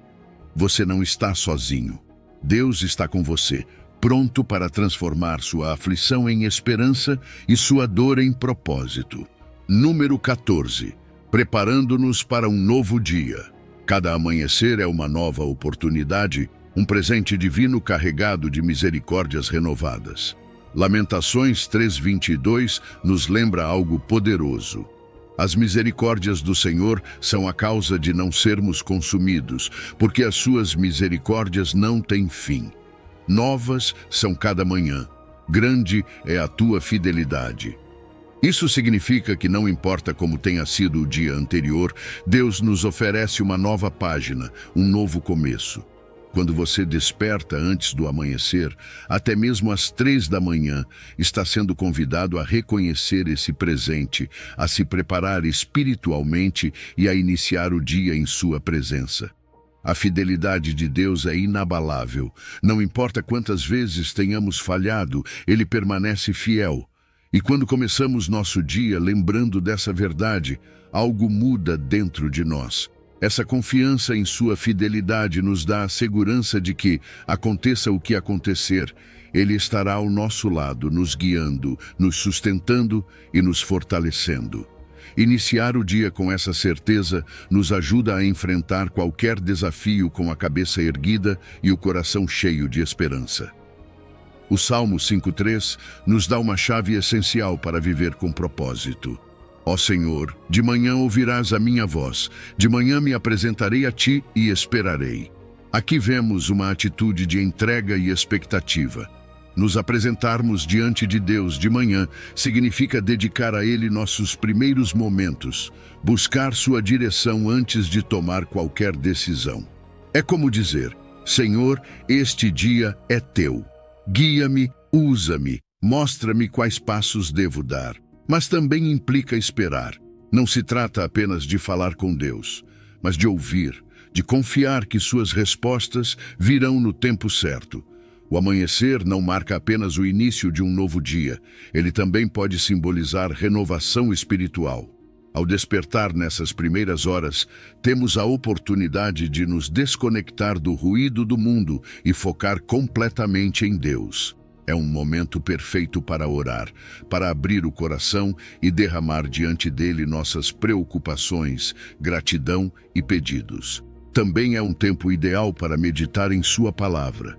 você não está sozinho. Deus está com você, pronto para transformar sua aflição em esperança e sua dor em propósito. Número 14. Preparando-nos para um novo dia. Cada amanhecer é uma nova oportunidade, um presente divino carregado de misericórdias renovadas. Lamentações 3:22 nos lembra algo poderoso. As misericórdias do Senhor são a causa de não sermos consumidos, porque as suas misericórdias não têm fim. Novas são cada manhã. Grande é a tua fidelidade. Isso significa que não importa como tenha sido o dia anterior, Deus nos oferece uma nova página, um novo começo. Quando você desperta antes do amanhecer, até mesmo às 3 da manhã, está sendo convidado a reconhecer esse presente, a se preparar espiritualmente e a iniciar o dia em sua presença. A fidelidade de Deus é inabalável. Não importa quantas vezes tenhamos falhado, Ele permanece fiel. E quando começamos nosso dia lembrando dessa verdade, algo muda dentro de nós. Essa confiança em sua fidelidade nos dá a segurança de que, aconteça o que acontecer, Ele estará ao nosso lado, nos guiando, nos sustentando e nos fortalecendo. Iniciar o dia com essa certeza nos ajuda a enfrentar qualquer desafio com a cabeça erguida e o coração cheio de esperança. O Salmo 5:3 nos dá uma chave essencial para viver com propósito. Ó Senhor, de manhã ouvirás a minha voz, de manhã me apresentarei a ti e esperarei. Aqui vemos uma atitude de entrega e expectativa. Nos apresentarmos diante de Deus de manhã significa dedicar a Ele nossos primeiros momentos, buscar sua direção antes de tomar qualquer decisão. É como dizer, Senhor, este dia é teu. Guia-me, usa-me, mostra-me quais passos devo dar. Mas também implica esperar. Não se trata apenas de falar com Deus, mas de ouvir, de confiar que suas respostas virão no tempo certo. O amanhecer não marca apenas o início de um novo dia, ele também pode simbolizar renovação espiritual. Ao despertar nessas primeiras horas, temos a oportunidade de nos desconectar do ruído do mundo e focar completamente em Deus. É um momento perfeito para orar, para abrir o coração e derramar diante dele nossas preocupações, gratidão e pedidos. Também é um tempo ideal para meditar em sua palavra.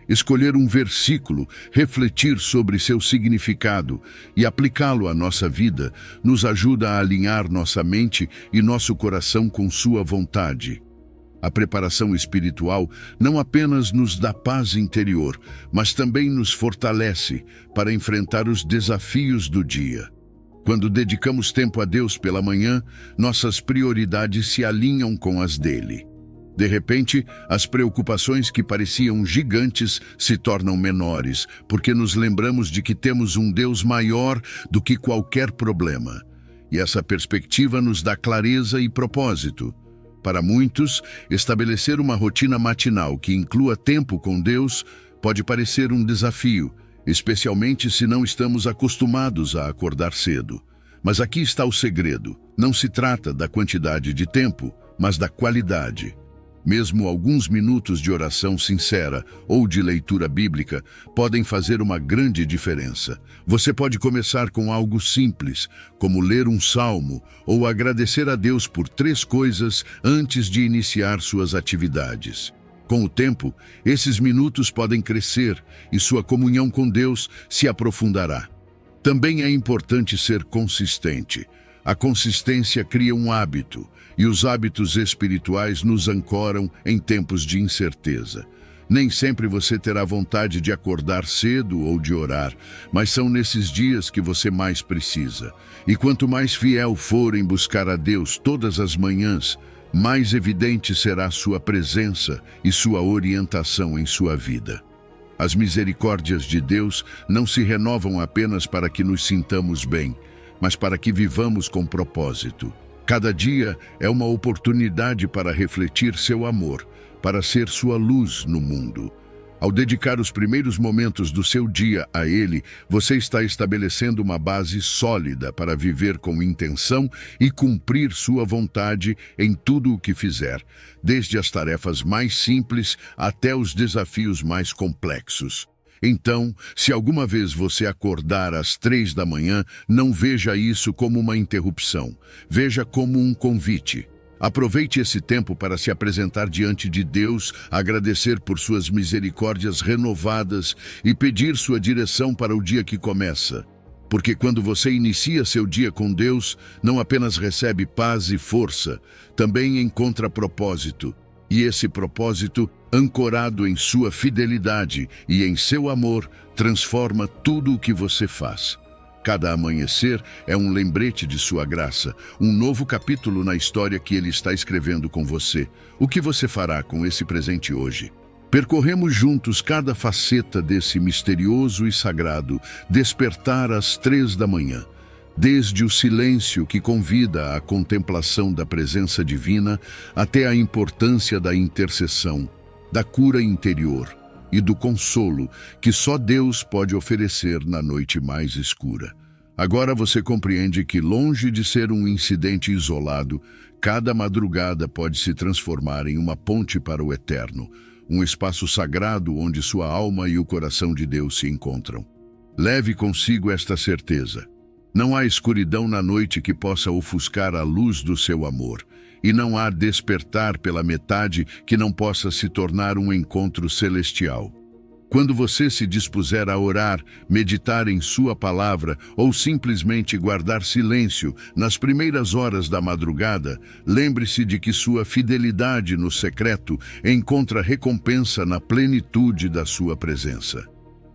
Escolher um versículo, refletir sobre seu significado e aplicá-lo à nossa vida nos ajuda a alinhar nossa mente e nosso coração com sua vontade. A preparação espiritual não apenas nos dá paz interior, mas também nos fortalece para enfrentar os desafios do dia. Quando dedicamos tempo a Deus pela manhã, nossas prioridades se alinham com as dele. De repente, as preocupações que pareciam gigantes se tornam menores, porque nos lembramos de que temos um Deus maior do que qualquer problema. E essa perspectiva nos dá clareza e propósito. Para muitos, estabelecer uma rotina matinal que inclua tempo com Deus pode parecer um desafio, especialmente se não estamos acostumados a acordar cedo. Mas aqui está o segredo. Não se trata da quantidade de tempo, mas da qualidade. Mesmo alguns minutos de oração sincera ou de leitura bíblica podem fazer uma grande diferença. Você pode começar com algo simples, como ler um salmo ou agradecer a Deus por 3 coisas antes de iniciar suas atividades. Com o tempo, esses minutos podem crescer e sua comunhão com Deus se aprofundará. Também é importante ser consistente. A consistência cria um hábito, e os hábitos espirituais nos ancoram em tempos de incerteza. Nem sempre você terá vontade de acordar cedo ou de orar, mas são nesses dias que você mais precisa. E quanto mais fiel for em buscar a Deus todas as manhãs, mais evidente será sua presença e sua orientação em sua vida. As misericórdias de Deus não se renovam apenas para que nos sintamos bem, mas para que vivamos com propósito. Cada dia é uma oportunidade para refletir seu amor, para ser sua luz no mundo. Ao dedicar os primeiros momentos do seu dia a Ele, você está estabelecendo uma base sólida para viver com intenção e cumprir sua vontade em tudo o que fizer, desde as tarefas mais simples até os desafios mais complexos. Então, se alguma vez você acordar às 3 da manhã, não veja isso como uma interrupção. Veja como um convite. Aproveite esse tempo para se apresentar diante de Deus, agradecer por suas misericórdias renovadas e pedir sua direção para o dia que começa. Porque quando você inicia seu dia com Deus, não apenas recebe paz e força, também encontra propósito. E esse propósito, ancorado em sua fidelidade e em seu amor, transforma tudo o que você faz. Cada amanhecer é um lembrete de sua graça, um novo capítulo na história que Ele está escrevendo com você. O que você fará com esse presente hoje? Percorremos juntos cada faceta desse misterioso e sagrado despertar às 3 da manhã. Desde o silêncio que convida à contemplação da presença divina até a importância da intercessão, da cura interior e do consolo que só Deus pode oferecer na noite mais escura. Agora você compreende que, longe de ser um incidente isolado, cada madrugada pode se transformar em uma ponte para o eterno, um espaço sagrado onde sua alma e o coração de Deus se encontram. Leve consigo esta certeza. Não há escuridão na noite que possa ofuscar a luz do seu amor, e não há despertar pela metade que não possa se tornar um encontro celestial. Quando você se dispuser a orar, meditar em sua palavra ou simplesmente guardar silêncio nas primeiras horas da madrugada, lembre-se de que sua fidelidade no secreto encontra recompensa na plenitude da sua presença.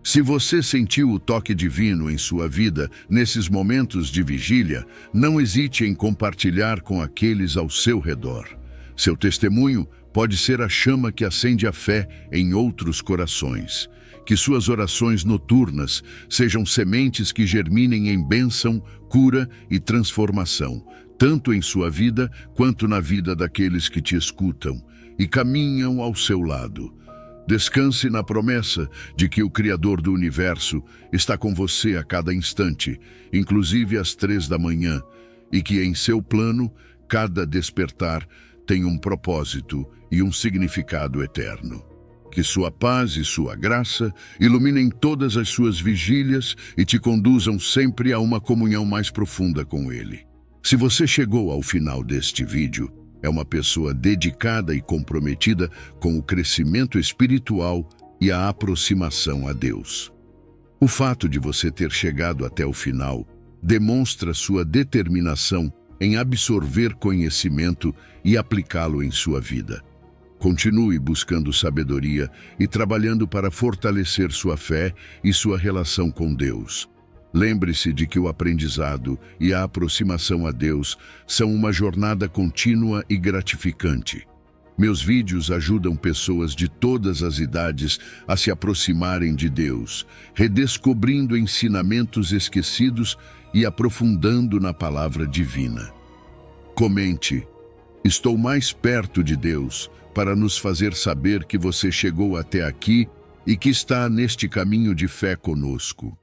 Se você sentiu o toque divino em sua vida nesses momentos de vigília, não hesite em compartilhar com aqueles ao seu redor. Seu testemunho pode ser a chama que acende a fé em outros corações. Que suas orações noturnas sejam sementes que germinem em bênção, cura e transformação, tanto em sua vida quanto na vida daqueles que te escutam e caminham ao seu lado. Descanse na promessa de que o Criador do Universo está com você a cada instante, inclusive às 3 da manhã, e que em seu plano, cada despertar tem um propósito e um significado eterno. Que sua paz e sua graça iluminem todas as suas vigílias e te conduzam sempre a uma comunhão mais profunda com Ele. Se você chegou ao final deste vídeo, é uma pessoa dedicada e comprometida com o crescimento espiritual e a aproximação a Deus. O fato de você ter chegado até o final demonstra sua determinação em absorver conhecimento e aplicá-lo em sua vida. Continue buscando sabedoria e trabalhando para fortalecer sua fé e sua relação com Deus. Lembre-se de que o aprendizado e a aproximação a Deus são uma jornada contínua e gratificante. Meus vídeos ajudam pessoas de todas as idades a se aproximarem de Deus, redescobrindo ensinamentos esquecidos e aprofundando na palavra divina. Comente: estou mais perto de Deus, para nos fazer saber que você chegou até aqui e que está neste caminho de fé conosco.